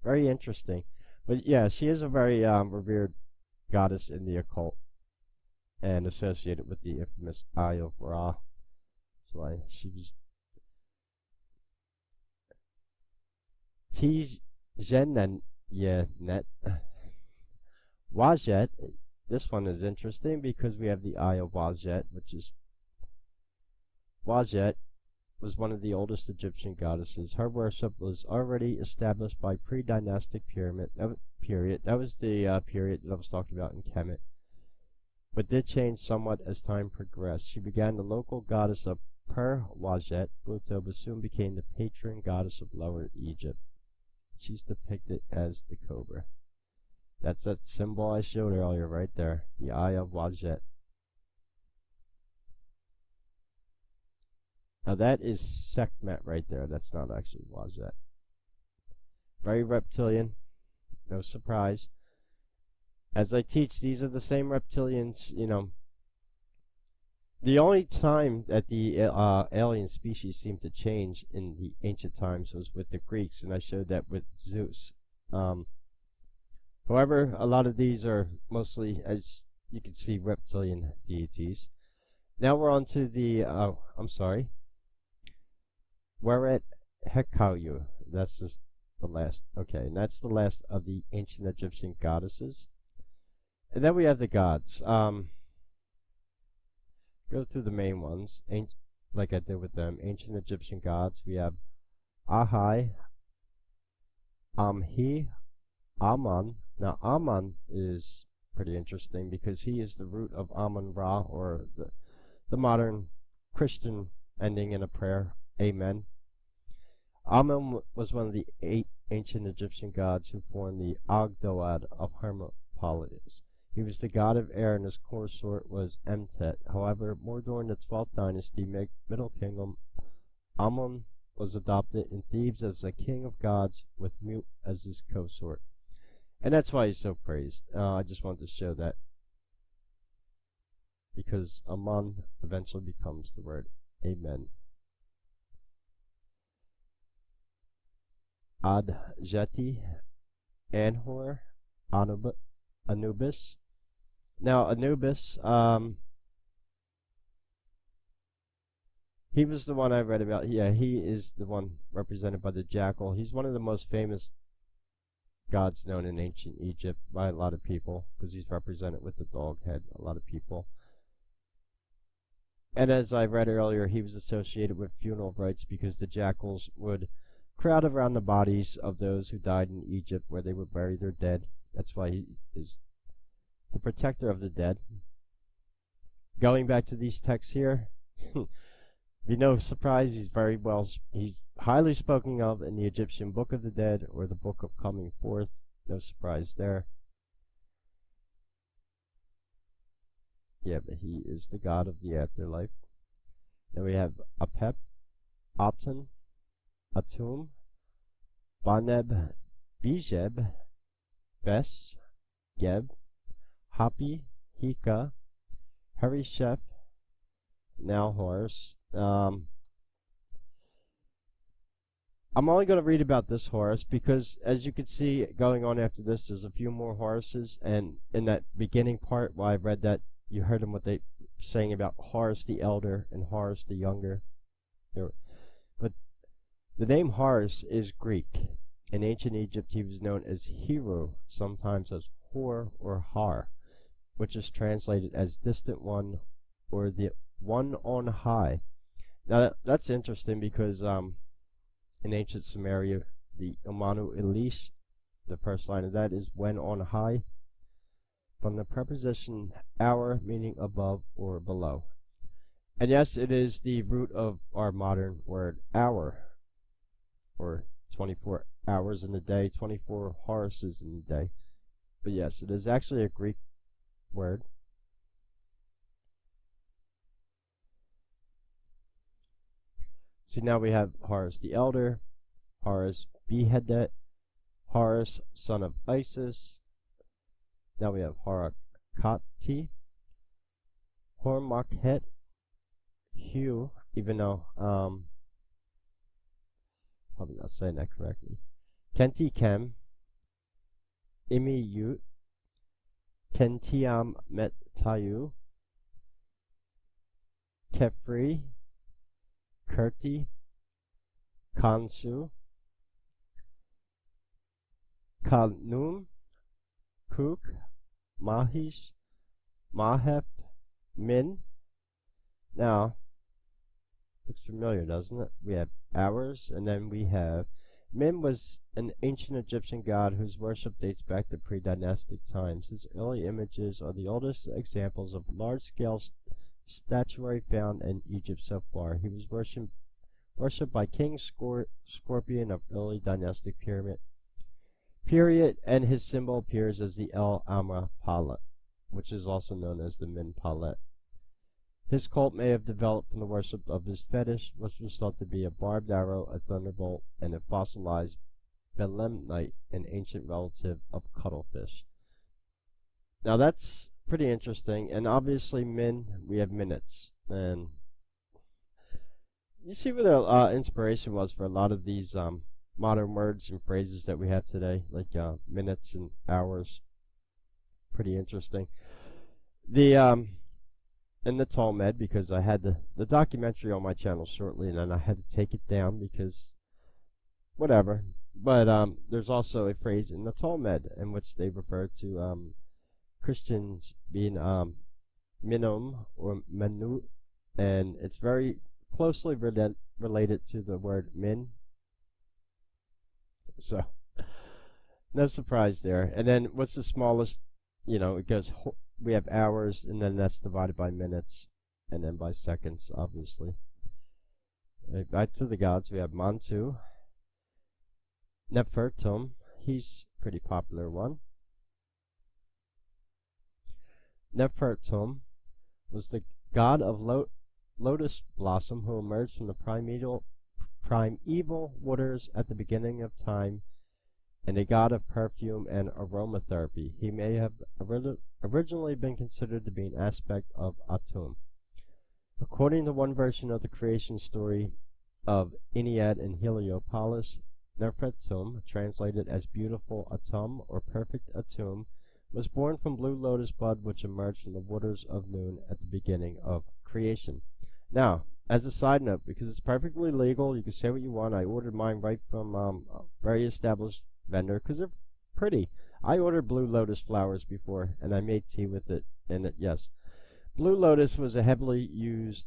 Very interesting. But yeah, she is a very revered goddess in the occult and associated with the infamous Eye of Ra. That's why she was Tijenet Wajet. This one is interesting because we have the Eye of Wajet, which is Wajet was one of the oldest Egyptian goddesses. Her worship was already established by pre-dynastic period. That was the period that I was talking about in Kemet, but did change somewhat as time progressed. She began the local goddess of Per-Wajet, Buto, but soon became the patron goddess of Lower Egypt. She's depicted as the cobra. That's that symbol I showed earlier right there, the Eye of Wajet. Now that is Sekhmet right there. That's not actually Wajet. Very reptilian, no surprise. As I teach, these are the same reptilians, you know. The only time that the alien species seemed to change in the ancient times was with the Greeks, and I showed that with Zeus. However, a lot of these are mostly, as you can see, reptilian deities. Now we're on to the, Weret Hekayu. That's just the last. Okay, and that's the last of the ancient Egyptian goddesses. And then we have the gods. Go through the main ones, like I did with them. Ancient Egyptian gods. We have Ahai, Amhi, Amun. Now Amun is pretty interesting because he is the root of Amun Ra, or the modern Christian ending in a prayer, Amen. Amun was one of the 8 ancient Egyptian gods who formed the Ogdoad of Hermopolis. He was the god of air, and his consort was Emtet. However, more during the 12th dynasty, Middle Kingdom, Amun was adopted in Thebes as a king of gods, with Mut as his consort. And that's why he's so praised. I just wanted to show that, because Amun eventually becomes the word Amen. Adjeti, Anhor, Anubis. Now Anubis, he was the one I read about. Yeah, he is the one represented by the jackal. He's one of the most famous gods known in ancient Egypt by a lot of people, because he's represented with the dog head, a lot of people. And as I read earlier, he was associated with funeral rites because the jackals would crowd around the bodies of those who died in Egypt where they would bury their dead. That's why he is the protector of the dead. Going back to these texts here, be no surprise, he's highly spoken of in the Egyptian Book of the Dead, or the Book of Coming Forth. No surprise there. Yeah, but he is the god of the afterlife. Then we have Apep, Aten, Atum, Baneb, Bijeb, Bes, Geb, Hapi, Hika, Harishep, now Horus. I'm only going to read about this Horus because, as you can see, going on after this, there's a few more Horuses, and in that beginning part where I read that, you heard them what they saying about Horus the Elder and Horus the Younger. But the name Horus is Greek. In ancient Egypt, he was known as Hero, sometimes as Hor or Har, which is translated as distant one or the one on high. Now that's interesting because in ancient Sumeria, the Umanu Elish, the first line of that is when on high, from the preposition hour, meaning above or below. And yes, it is the root of our modern word hour, or 24 hours in a day, 24 horuses in a day. But yes, it is actually a Greek word. See, now we have Horus the Elder, Horus beheaded, Horus son of Isis. Now we have Horakati, Hormakhet, Hugh, even though probably not saying that correctly. Kenti Kem, Imi Yut, Kentiam Met Tayu, Kefri, Kurti, Kansu, Kalnum, Kuk, Mahish, Mahep, Min. Now, looks familiar, doesn't it? We have hours, and then we have Min was an ancient Egyptian god whose worship dates back to pre-dynastic times. His early images are the oldest examples of large-scale statuary found in Egypt so far. He was worshipped by King Scorpion of early dynastic period, and his symbol appears as the El Amra Palet, which is also known as the Min Palet. His cult may have developed from the worship of his fetish, which was thought to be a barbed arrow, a thunderbolt, and a fossilized belemnite, an ancient relative of cuttlefish. Now that's pretty interesting, and obviously Min, we have minutes, and you see where the inspiration was for a lot of these modern words and phrases that we have today, like minutes and hours. Pretty interesting. In the Talmud, because I had the documentary on my channel shortly, and then I had to take it down because whatever. But there's also a phrase in the Talmud in which they refer to Christians being minom or menu, and it's very closely related to the word min. So no surprise there. And then what's the smallest? You know, it goes. We have hours, and then that's divided by minutes, and then by seconds, obviously. Back to the gods, we have Mantu, Nefertum. He's a pretty popular one. Nefertum was the god of lotus blossom who emerged from the primeval waters at the beginning of time, and a god of perfume and aromatherapy. He may have originally been considered to be an aspect of Atum. According to one version of the creation story of Ennead and Heliopolis, Nefertum, translated as beautiful Atum or perfect Atum, was born from blue lotus bud which emerged from the waters of noon at the beginning of creation. Now, as a side note, because it's perfectly legal, you can say what you want. I ordered mine right from a very established vendor because they're pretty. I ordered blue lotus flowers before, and I made tea with it. And yes, blue lotus was heavily used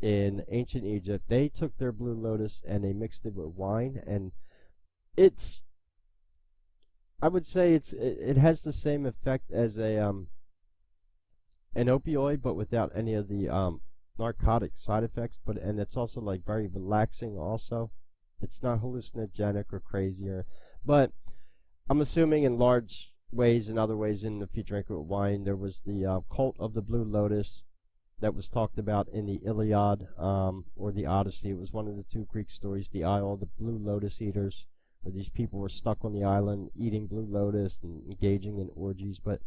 in ancient Egypt. They took their blue lotus and they mixed it with wine, and I would say it has the same effect as an opioid, but without any of the narcotic side effects. And it's also like very relaxing. Also, it's not hallucinogenic or crazy, but I'm assuming in large ways and other ways in if you drink it with wine. There was the cult of the blue lotus that was talked about in the Iliad or the Odyssey. It was one of the two Greek stories, the Isle of the Blue Lotus Eaters, where these people were stuck on the island eating blue lotus and engaging in orgies. But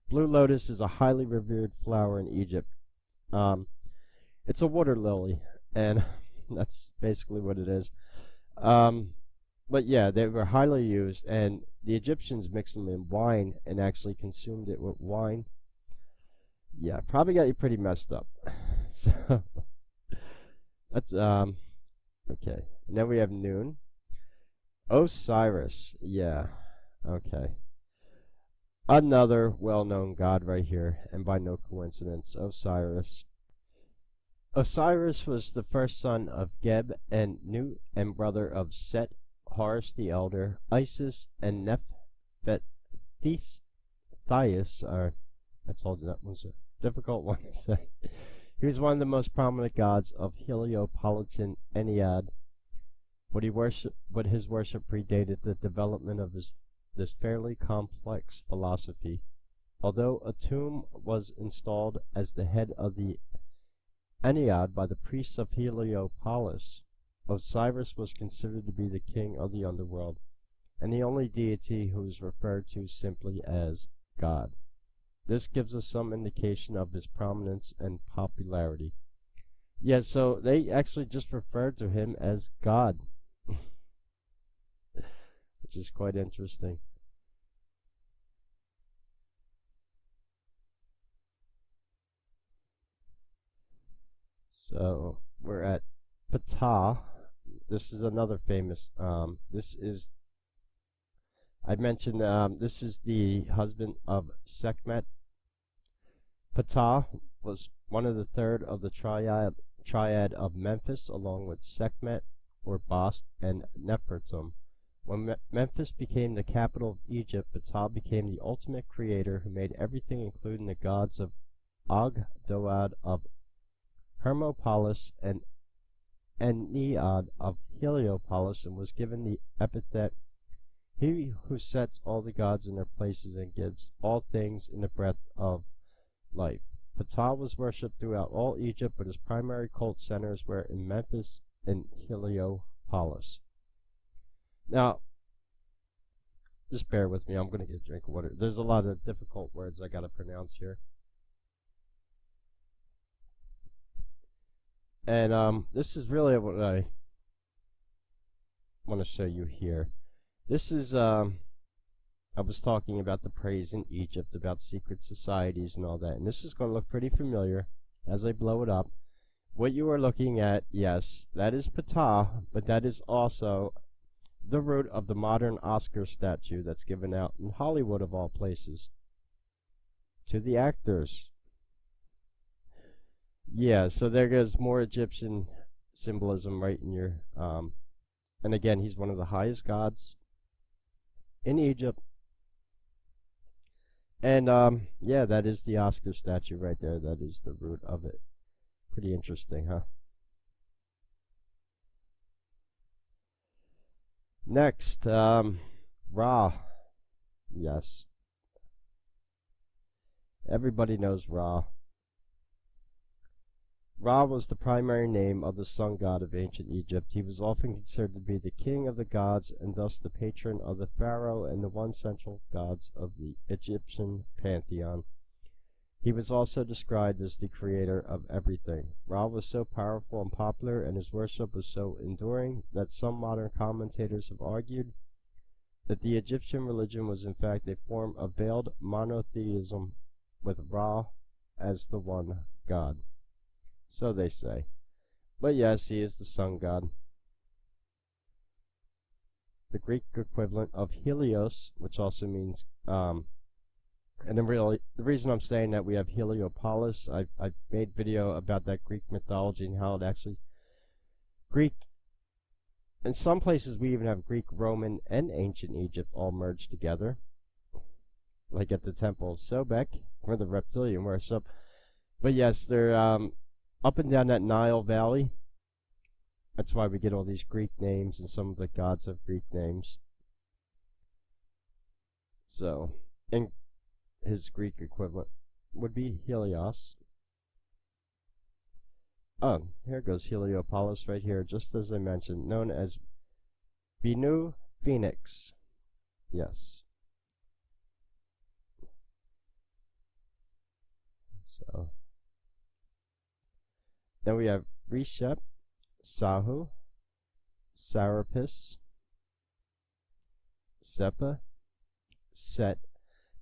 blue lotus is a highly revered flower in Egypt. It's a water lily, and that's basically what it is. But yeah, they were highly used, and the Egyptians mixed them in wine and actually consumed it with wine. Yeah, probably got you pretty messed up. So that's okay. And then we have noon. Osiris, yeah, okay. Another well-known god right here, and by no coincidence, Osiris. Osiris was the first son of Geb and Nut and brother of Set, Horus the elder, Isis, and Nephthys are. I told you that was a difficult one to say. He was one of the most prominent gods of Heliopolitan Ennead, but his worship predated the development of this fairly complex philosophy. Although a tomb was installed as the head of the Ennead by the priests of Heliopolis, Osiris was considered to be the king of the underworld, and the only deity who is referred to simply as God. This gives us some indication of his prominence and popularity. Yeah, so they actually just referred to him as God, which is quite interesting. So we're at Ptah. This is another famous. I mentioned this is the husband of Sekhmet. Ptah was one of the third of the triad of Memphis, along with Sekhmet or Bast and Nefertum. When Memphis became the capital of Egypt, Ptah became the ultimate creator who made everything, including the gods of Og-Doad of Hermopolis and Ennead of Heliopolis, and was given the epithet, "He who sets all the gods in their places and gives all things in the breath of life." Ptah was worshipped throughout all Egypt, but his primary cult centers were in Memphis and Heliopolis. Now, just bear with me. I'm going to get a drink of water. There's a lot of difficult words I got to pronounce here. And this is really what I want to show you here. This is, I was talking about the praise in Egypt, about secret societies and all that. And this is going to look pretty familiar as I blow it up. What you are looking at, yes, that is Ptah, but that is also the root of the modern Oscar statue that's given out in Hollywood, of all places, to the actors. Yeah, so there goes more Egyptian symbolism right in your, and again, he's one of the highest gods in Egypt. And, yeah, that is the Oscar statue right there. That is the root of it. Pretty interesting, huh? Next, Ra. Yes. Everybody knows Ra. Ra was the primary name of the sun god of ancient Egypt. He was often considered to be the king of the gods and thus the patron of the pharaoh and the one central gods of the Egyptian pantheon. He was also described as the creator of everything. Ra was so powerful and popular, and his worship was so enduring, that some modern commentators have argued that the Egyptian religion was in fact a form of veiled monotheism, with Ra as the one god. So they say. But yes, he is the sun god. The Greek equivalent of Helios, which also means, and then really, the reason I'm saying that we have Heliopolis, I've made video about that Greek mythology and how it actually, Greek, in some places we even have Greek, Roman, and ancient Egypt all merged together. Like at the Temple of Sobek, where the reptilian worship. But yes, they're, up and down that Nile Valley. That's why we get all these Greek names, and some of the gods have Greek names. So, and his Greek equivalent would be Helios. Oh, here goes Heliopolis right here, just as I mentioned, known as Vemno Phoenix. Yes. So, then we have Reshep, Sahu, Serapis, Sepa, Set.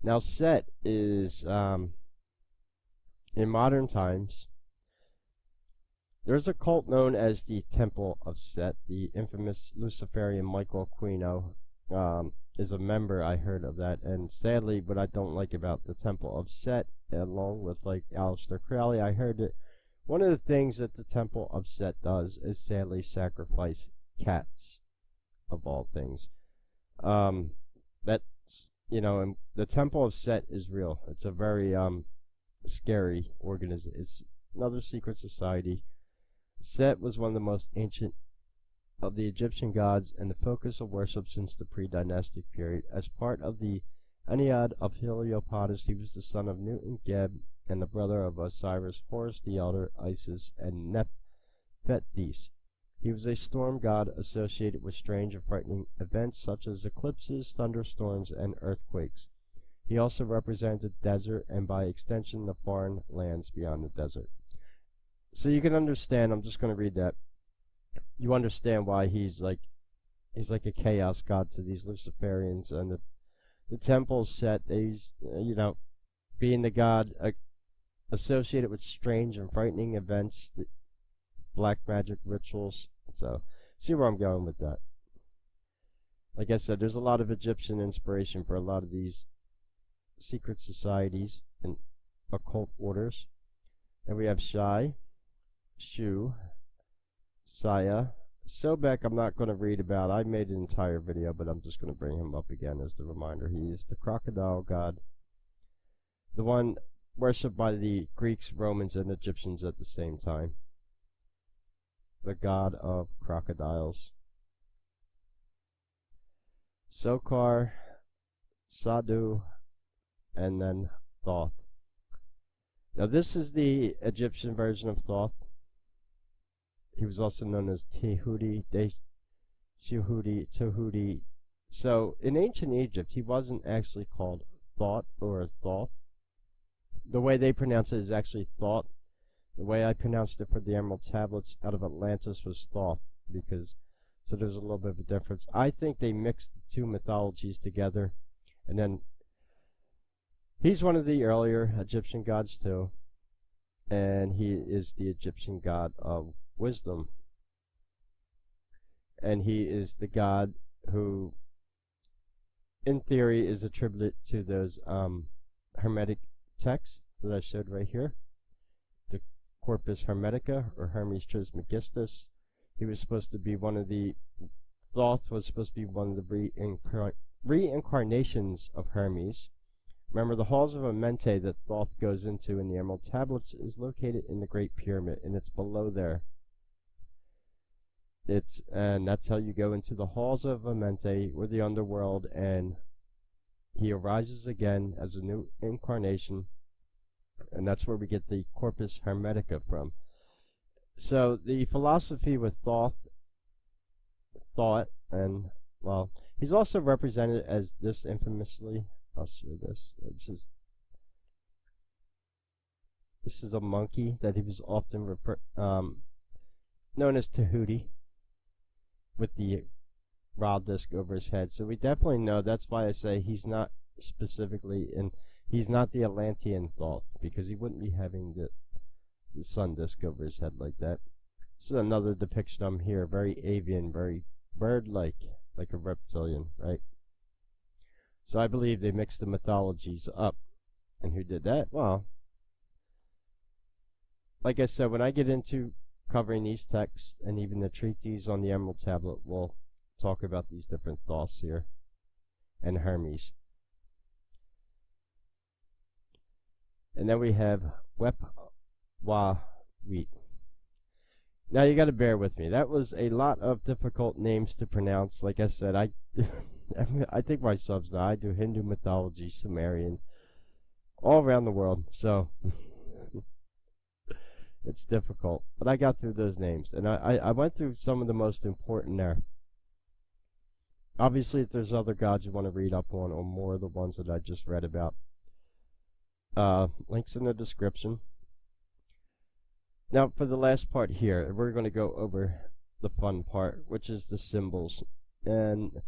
Now Set is, in modern times, there's a cult known as the Temple of Set. The infamous Luciferian Michael Aquino is a member, I heard of that, and sadly, what I don't like about the Temple of Set, along with like Aleister Crowley, I heard it One of the things that the Temple of Set does is sadly sacrifice cats, of all things. That's, and the Temple of Set is real. It's a very scary organization. It's another secret society. Set was one of the most ancient of the Egyptian gods and the focus of worship since the pre-dynastic period. As part of the Ennead of Heliopolis, he was the son of Nut and Geb and the brother of Osiris, Horus the Elder, Isis, and Nephthys. He was a storm god associated with strange and frightening events such as eclipses, thunderstorms, and earthquakes. He also represented the desert and by extension the foreign lands beyond the desert. So you can understand, I'm just going to read that. You understand why he's like a chaos god to these Luciferians, and the temple's set. He's being the god associated with strange and frightening events, the black magic rituals. So see where I'm going with that. Like I said, there's a lot of Egyptian inspiration for a lot of these secret societies and occult orders. And we have Shai, Shu, Saya. Sobek I'm not going to read about. I made an entire video, but I'm just going to bring him up again as the reminder. He is the crocodile god, the one worshipped by the Greeks, Romans, and Egyptians at the same time. The god of crocodiles. Sokar, Sadu, and then Thoth. Now this is the Egyptian version of Thoth. He was also known as Tehudi, Tehudi. So in ancient Egypt, he wasn't actually called Thoth or Thoth. The way they pronounce it is actually Thoth. The way I pronounced it for the Emerald Tablets out of Atlantis was Thoth, so there's a little bit of a difference. I think they mixed the two mythologies together, and then he's one of the earlier Egyptian gods too, and he is the Egyptian god of wisdom, and he is the god who in theory is attributed to those Hermetic texts that I showed right here, the Corpus Hermetica or Hermes Trismegistus. He was supposed to be one of the Thoth was supposed to be one of the reincarnations of Hermes. Remember, the halls of Amente that Thoth goes into in the Emerald Tablets is located in the Great Pyramid, and it's below there. And that's how you go into the halls of Amente, or the underworld, and he arises again as a new incarnation, and that's where we get the Corpus Hermetica from. So the philosophy with thought, and well, he's also represented as this infamously. I'll show this. This is a monkey that he was often known as Tahuti, with the Ra disc over his head. So we definitely know. That's why I say he's not specifically he's not the Atlantean Thoth, because he wouldn't be having the sun disc over his head like that. This is another depiction of him here, very avian, very bird-like, like a reptilian, right? So I believe they mixed the mythologies up. And who did that? Well, like I said, when I get into covering these texts and even the treatise on the Emerald Tablet, we'll talk about these different Thoths here and Hermes. And then we have Wep-Wa-Wheat. Now you got to bear with me. That was a lot of difficult names to pronounce. Like I said, I think my subs now, I do Hindu mythology, Sumerian, all around the world. So it's difficult. But I got through those names. And I went through some of the most important there. Obviously, if there's other gods you want to read up on, or more of the ones that I just read about, links in the description. Now, for the last part here, we're going to go over the fun part, which is the symbols. And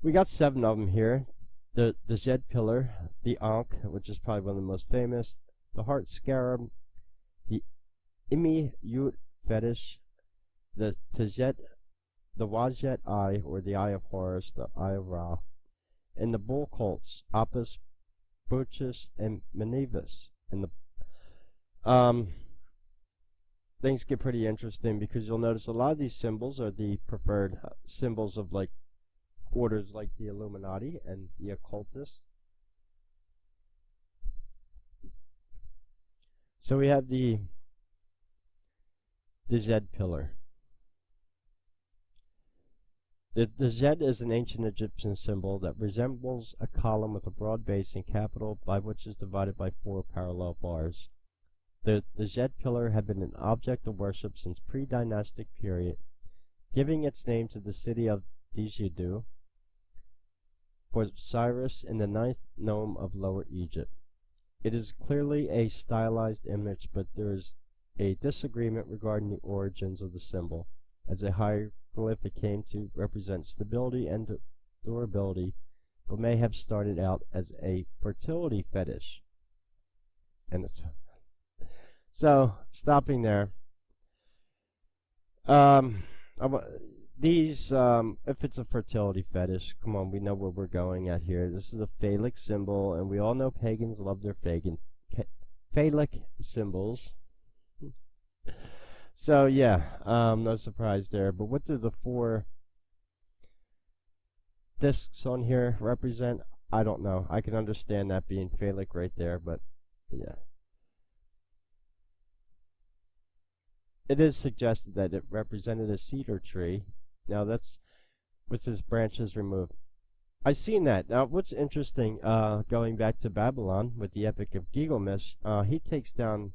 we got 7 of them here. The Zed Pillar, the Ankh, which is probably one of the most famous, the Heart Scarab, the Imi Yut Fetish, the Tajet, the Wajet Eye, or the Eye of Horus, the Eye of Ra, and the Bull Cults, Apis, Bochus, and Menevus. And the things get pretty interesting because you'll notice a lot of these symbols are the preferred symbols of like orders like the Illuminati and the occultists. So we have the Z pillar. The Z is an ancient Egyptian symbol that resembles a column with a broad base and capital by which is divided by 4 parallel bars. The Z pillar had been an object of worship since pre-dynastic period, giving its name to the city of Didgeridoo for Cyrus in the 9th nome of Lower Egypt. It is clearly a stylized image, but there is a disagreement regarding the origins of the symbol, as a hieroglyphic came to represent stability and durability, but may have started out as a fertility fetish. And it's so stopping there. If it's a fertility fetish, come on, we know where we're going at here. This is a phallic symbol, and we all know pagans love their phallic symbols. So yeah, no surprise there. But what do the 4 discs on here represent? I don't know. I can understand that being phallic right there, but yeah. It is suggested that it represented a cedar tree. Now that's with its branches removed. I've seen that. Now what's interesting, going back to Babylon with the Epic of Gilgamesh, he takes down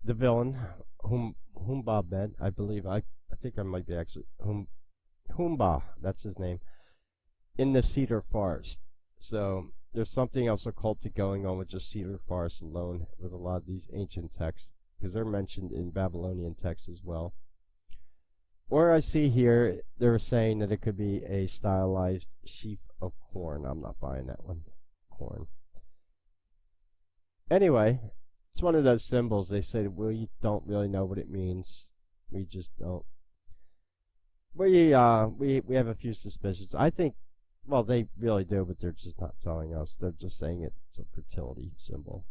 the villain, Humbaba, I believe. I think I might be actually Humba, that's his name, in the cedar forest. So there's something else occultic going on with just cedar forest alone with a lot of these ancient texts, because they're mentioned in Babylonian texts as well. Or I see here they're saying that it could be a stylized sheaf of corn. I'm not buying that one. Corn. Anyway, it's one of those symbols. They say we don't really know what it means. We just don't. We have a few suspicions. I think, well, they really do, but they're just not telling us. They're just saying it's a fertility symbol.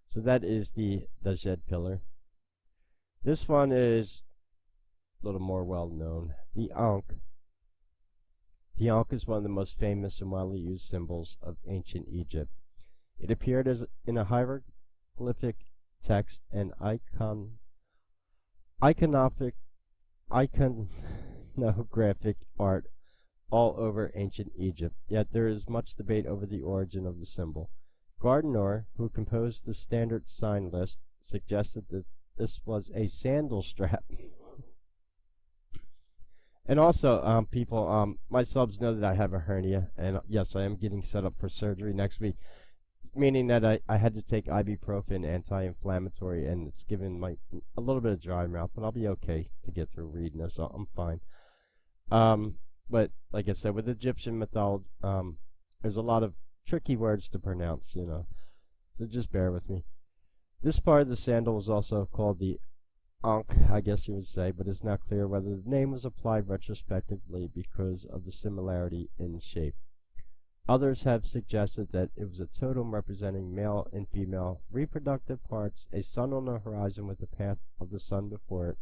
So that is the Z pillar. This one is a little more well known. The Ankh. The Ankh is one of the most famous and widely used symbols of ancient Egypt. It appeared as in a hieroglyphic text and iconographic art all over ancient Egypt, yet there is much debate over the origin of the symbol. Gardner, who composed the standard sign list, suggested that this was a sandal strap. And also, people, my subs know that I have a hernia, and yes, I am getting set up for surgery next week, meaning that I had to take ibuprofen, anti-inflammatory, and it's given a little bit of dry mouth, but I'll be okay to get through reading this, so I'm fine. But like I said, with Egyptian mythology, there's a lot of tricky words to pronounce, so just bear with me. This part of the sandal was also called the Ankh, I guess you would say, but it's not clear whether the name was applied retrospectively because of the similarity in shape. Others have suggested that it was a totem representing male and female reproductive parts, a sun on the horizon with the path of the sun before it,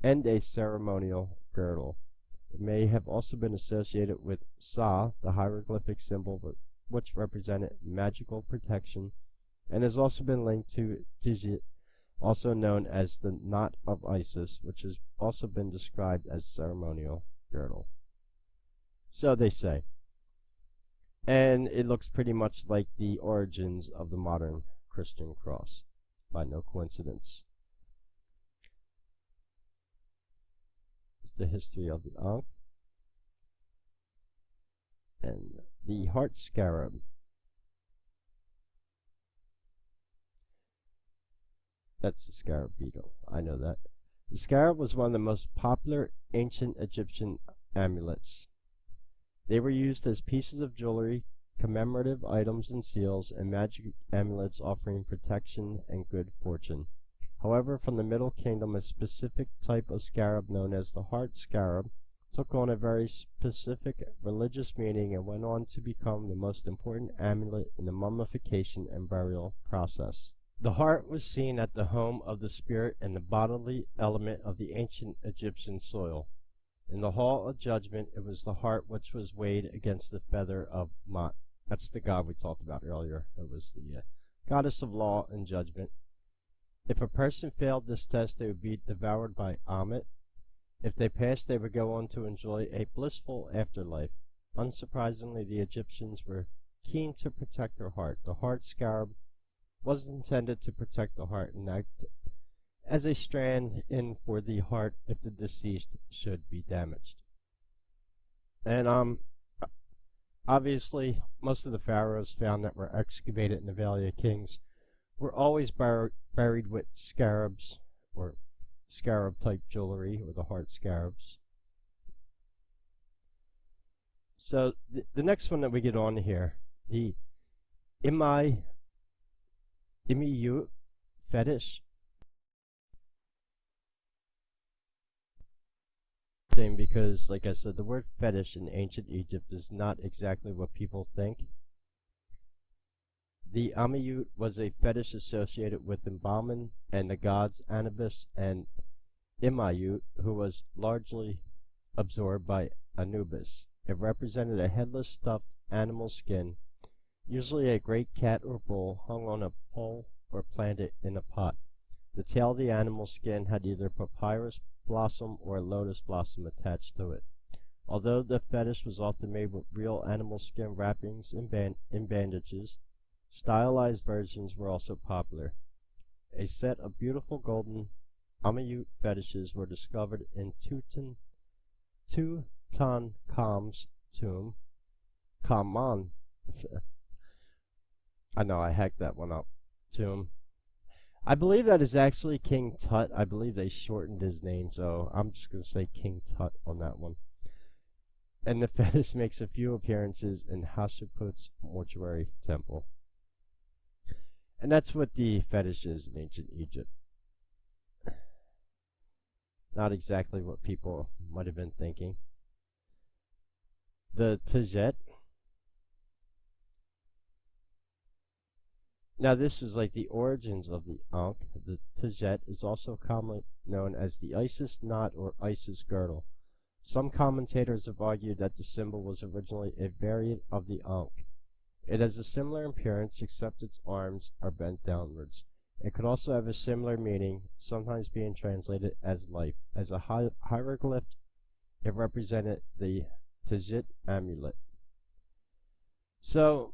and a ceremonial girdle. It may have also been associated with Sa, the hieroglyphic symbol which represented magical protection, and has also been linked to Tizit, also known as the Knot of Isis, which has also been described as ceremonial girdle. So they say. And it looks pretty much like the origins of the modern Christian cross, by no coincidence. It's the history of the Ankh. And the heart scarab. That's the scarab beetle. I know that. The scarab was one of the most popular ancient Egyptian amulets. They were used as pieces of jewelry, commemorative items and seals, and magic amulets offering protection and good fortune. However, from the Middle Kingdom, a specific type of scarab known as the heart scarab took on a very specific religious meaning and went on to become the most important amulet in the mummification and burial process. The heart was seen at the home of the spirit and the bodily element of the ancient Egyptian soil. In the hall of judgment, it was the heart which was weighed against the feather of Mot. That's the god we talked about earlier. It was the goddess of law and judgment. If a person failed this test, they would be devoured by Ammit. If they passed, they would go on to enjoy a blissful afterlife. Unsurprisingly, the Egyptians were keen to protect their heart. The heart scarab was intended to protect the heart and act as a strand in for the heart if the deceased should be damaged. And obviously, most of the pharaohs found that were excavated in the Valley of Kings were always buried with scarabs or scarab-type jewelry, or the heart scarabs. So the next one that we get on here, the Imiyut fetish. Because, like I said, the word fetish in ancient Egypt is not exactly what people think. The Amiyut was a fetish associated with embalming and the gods Anubis and Imayut, who was largely absorbed by Anubis. It represented a headless stuffed animal skin, usually a great cat or bull, hung on a pole or planted in a pot. The tail of the animal skin had either papyrus blossom or a lotus blossom attached to it. Although the fetish was often made with real animal skin wrappings and bandages, stylized versions were also popular. A set of beautiful golden Amiyut fetishes were discovered in Tutankhamun's tomb. Khamun. I know, I hacked that one up. Tomb. I believe that is actually King Tut. I believe they shortened his name, so I'm just going to say King Tut on that one. And the fetish makes a few appearances in Hatshepsut's mortuary temple. And that's what the fetish is in ancient Egypt. Not exactly what people might have been thinking. The Tajet. Now this is like the origins of the Ankh. The Tajet is also commonly known as the Isis knot or Isis girdle. Some commentators have argued that the symbol was originally a variant of the Ankh. It has a similar appearance, except its arms are bent downwards. It could also have a similar meaning, sometimes being translated as life. As a hieroglyph, it represented the Tajet amulet. So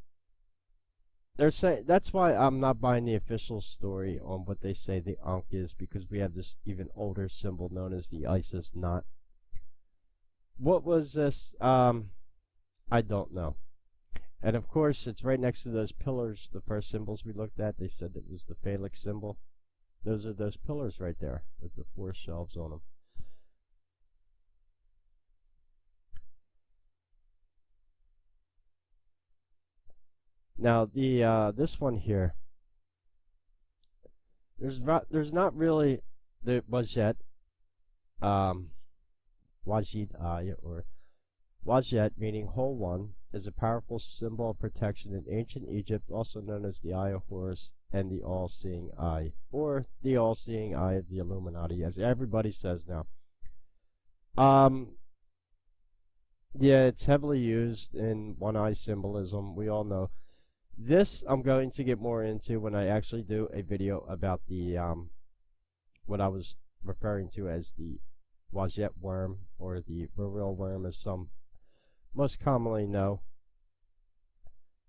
they're saying that's why I'm not buying the official story on what they say the Ankh is, because we have this even older symbol known as the Isis knot. What was this? I don't know. And of course, it's right next to those pillars, the first symbols we looked at. They said it was the phallic symbol. Those are those pillars right there with the 4 shelves on them. Now this one here, there's not really the Wajet, Wajid Eye, or Wajet, meaning whole one, is a powerful symbol of protection in ancient Egypt, also known as the Eye of Horus and the All-Seeing Eye, or the All-Seeing Eye of the Illuminati, as everybody says now. Yeah, it's heavily used in one-eye symbolism. We all know. This I'm going to get more into when I actually do a video about the what I was referring to as the Wajet worm, or the Burrell worm, as some most commonly know.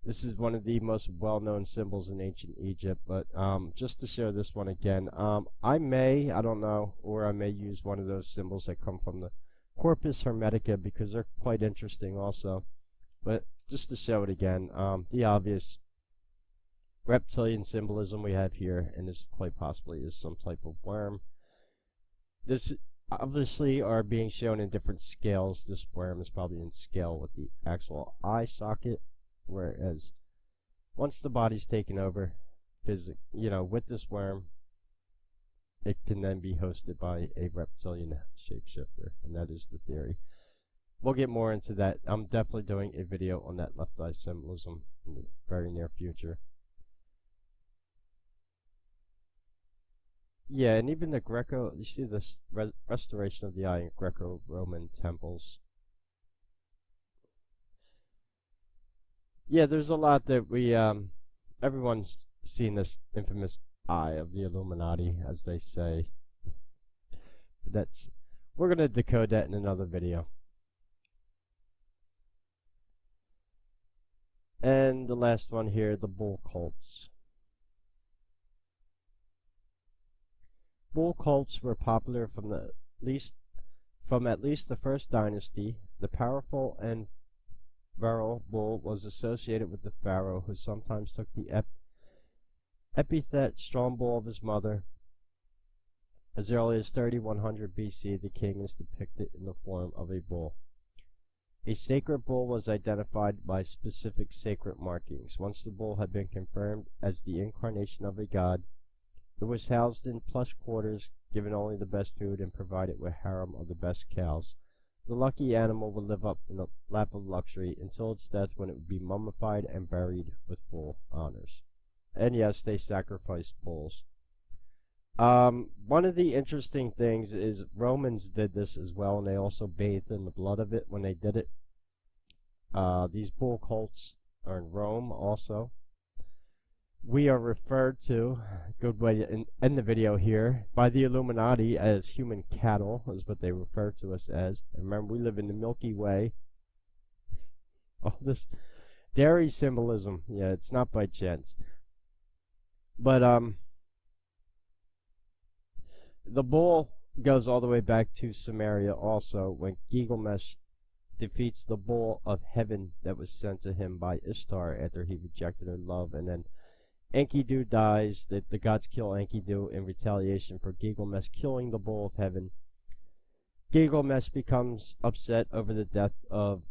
This is one of the most well-known symbols in ancient Egypt, but just to show this one again, I don't know, or I may use one of those symbols that come from the Corpus Hermetica, because they're quite interesting also. But just to show it again, the obvious reptilian symbolism we have here, and this quite possibly is some type of worm. This obviously are being shown in different scales. This worm is probably in scale with the actual eye socket, whereas once the body's taken over, with this worm, it can then be hosted by a reptilian shapeshifter, and that is the theory. We'll get more into that. I'm definitely doing a video on that left eye symbolism in the very near future. Yeah, and even the Greco, you see this restoration of the eye in Greco-Roman temples. Yeah, there's a lot that everyone's seen this infamous eye of the Illuminati, as they say. That's, we're gonna decode that in another video. And the last one here, the bull cults. Bull cults were popular from at least the first dynasty. The powerful and virile bull was associated with the pharaoh, who sometimes took the epithet strong bull of his mother. As early as 3100 BC, the king is depicted in the form of a bull. A sacred bull was identified by specific sacred markings. Once the bull had been confirmed as the incarnation of a god, it was housed in plush quarters, given only the best food, and provided with harem of the best cows. The lucky animal would live up in the lap of luxury until its death, when it would be mummified and buried with full honors. And yes, they sacrificed bulls. One of the interesting things is Romans did this as well, and they also bathed in the blood of it when they did it. These bull cults are in Rome also. We are referred to, good way to end the video here, by the Illuminati as human cattle, is what they refer to us as. And remember, we live in the Milky Way. All this dairy symbolism, yeah, it's not by chance. But, the bull goes all the way back to Samaria also, when Gilgamesh defeats the bull of heaven that was sent to him by Ishtar after he rejected her love. And then Enkidu dies. The gods kill Enkidu in retaliation for Gilgamesh killing the bull of heaven. Gilgamesh becomes upset over the death of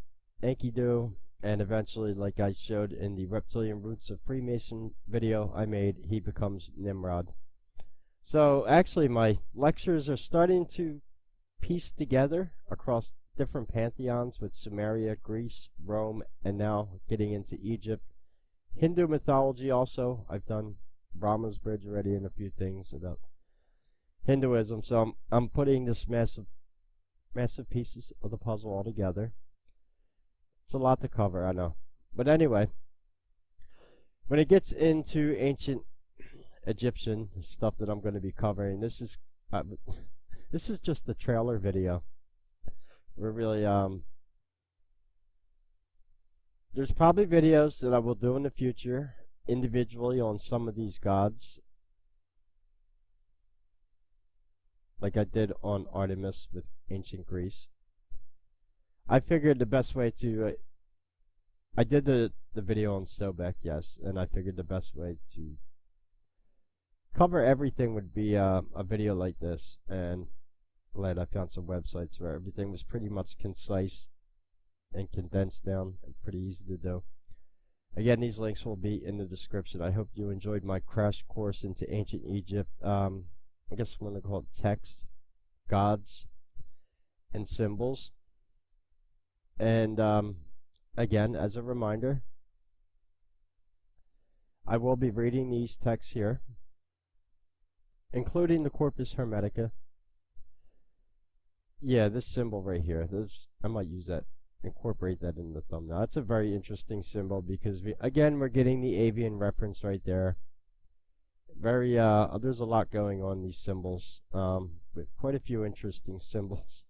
Enkidu, and eventually, like I showed in the Reptilian Roots of Freemason video I made, he becomes Nimrod. So actually my lectures are starting to piece together across different pantheons with Sumeria, Greece, Rome, and now getting into Egypt. Hindu mythology also. I've done Brahma's Bridge already and a few things about Hinduism. So I'm putting this massive pieces of the puzzle all together. It's a lot to cover, I know. But anyway, when it gets into ancient Egyptian stuff that I'm going to be covering, this is just the trailer video. We're really there's probably videos that I will do in the future individually on some of these gods, like I did on Artemis with ancient Greece. I figured the best way to I did the video on Sobek, yes, and I figured the best way to cover everything would be a video like this. And glad I found some websites where everything was pretty much concise and condensed down and pretty easy to do. Again, these links will be in the description. I hope you enjoyed my crash course into ancient Egypt. I guess I'm going to call it texts, gods, and symbols. And again, as a reminder, I will be reading these texts here, including the Corpus Hermetica. Yeah, this symbol right here. I might use that, incorporate that in the thumbnail. That's a very interesting symbol because we're getting the avian reference right there. Very there's a lot going on in these symbols. With quite a few interesting symbols.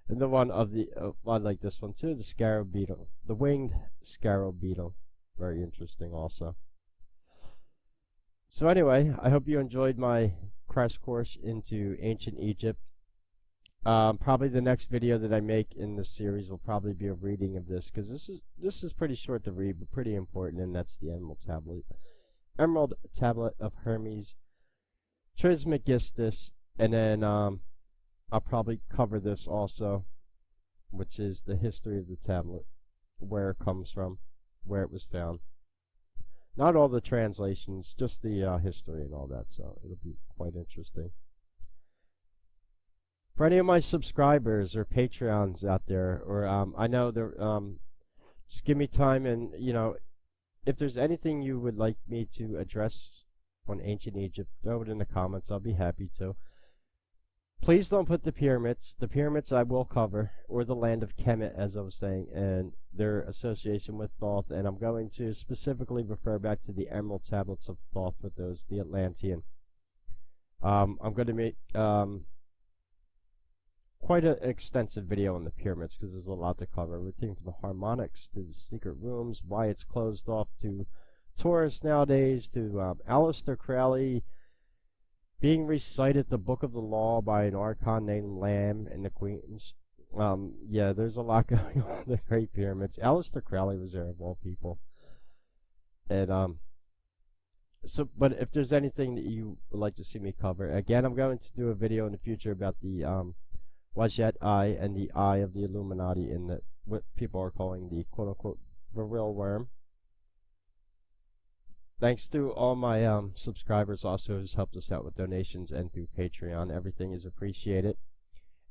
And the one of the I like this one too, the scarab beetle, the winged scarab beetle. Very interesting also. So anyway, I hope you enjoyed my crash course into ancient Egypt. Probably the next video that I make in this series will probably be a reading of this, because this is pretty short to read but pretty important, and that's the Emerald Tablet of Hermes Trismegistus. And then I'll probably cover this also, which is the history of the tablet, where it comes from, where it was found. Not all the translations, just the history and all that, so it'll be quite interesting. For any of my subscribers or Patreons out there, or I know they're just give me time, and if there's anything you would like me to address on ancient Egypt, throw it in the comments. I'll be happy to. Please don't put the pyramids. The pyramids I will cover, or the land of Kemet, as I was saying, and their association with Thoth. And I'm going to specifically refer back to the Emerald Tablets of Thoth with those, the Atlantean. I'm going to make quite an extensive video on the pyramids because there's a lot to cover. Everything from the harmonics to the secret rooms, why it's closed off to tourists nowadays, to Aleister Crowley being recited the Book of the Law by an archon named Lamb and the Queens. Yeah, there's a lot going on in the Great Pyramids. Aleister Crowley was there of all people. And but if there's anything that you would like to see me cover, again, I'm going to do a video in the future about the Wajet Eye and the Eye of the Illuminati in the what people are calling the quote-unquote Vril worm. Thanks to all my subscribers also who's helped us out with donations and through Patreon. Everything is appreciated.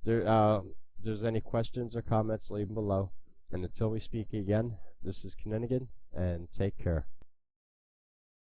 If there's any questions or comments, leave them below. And until we speak again, this is Kinninigan, and take care.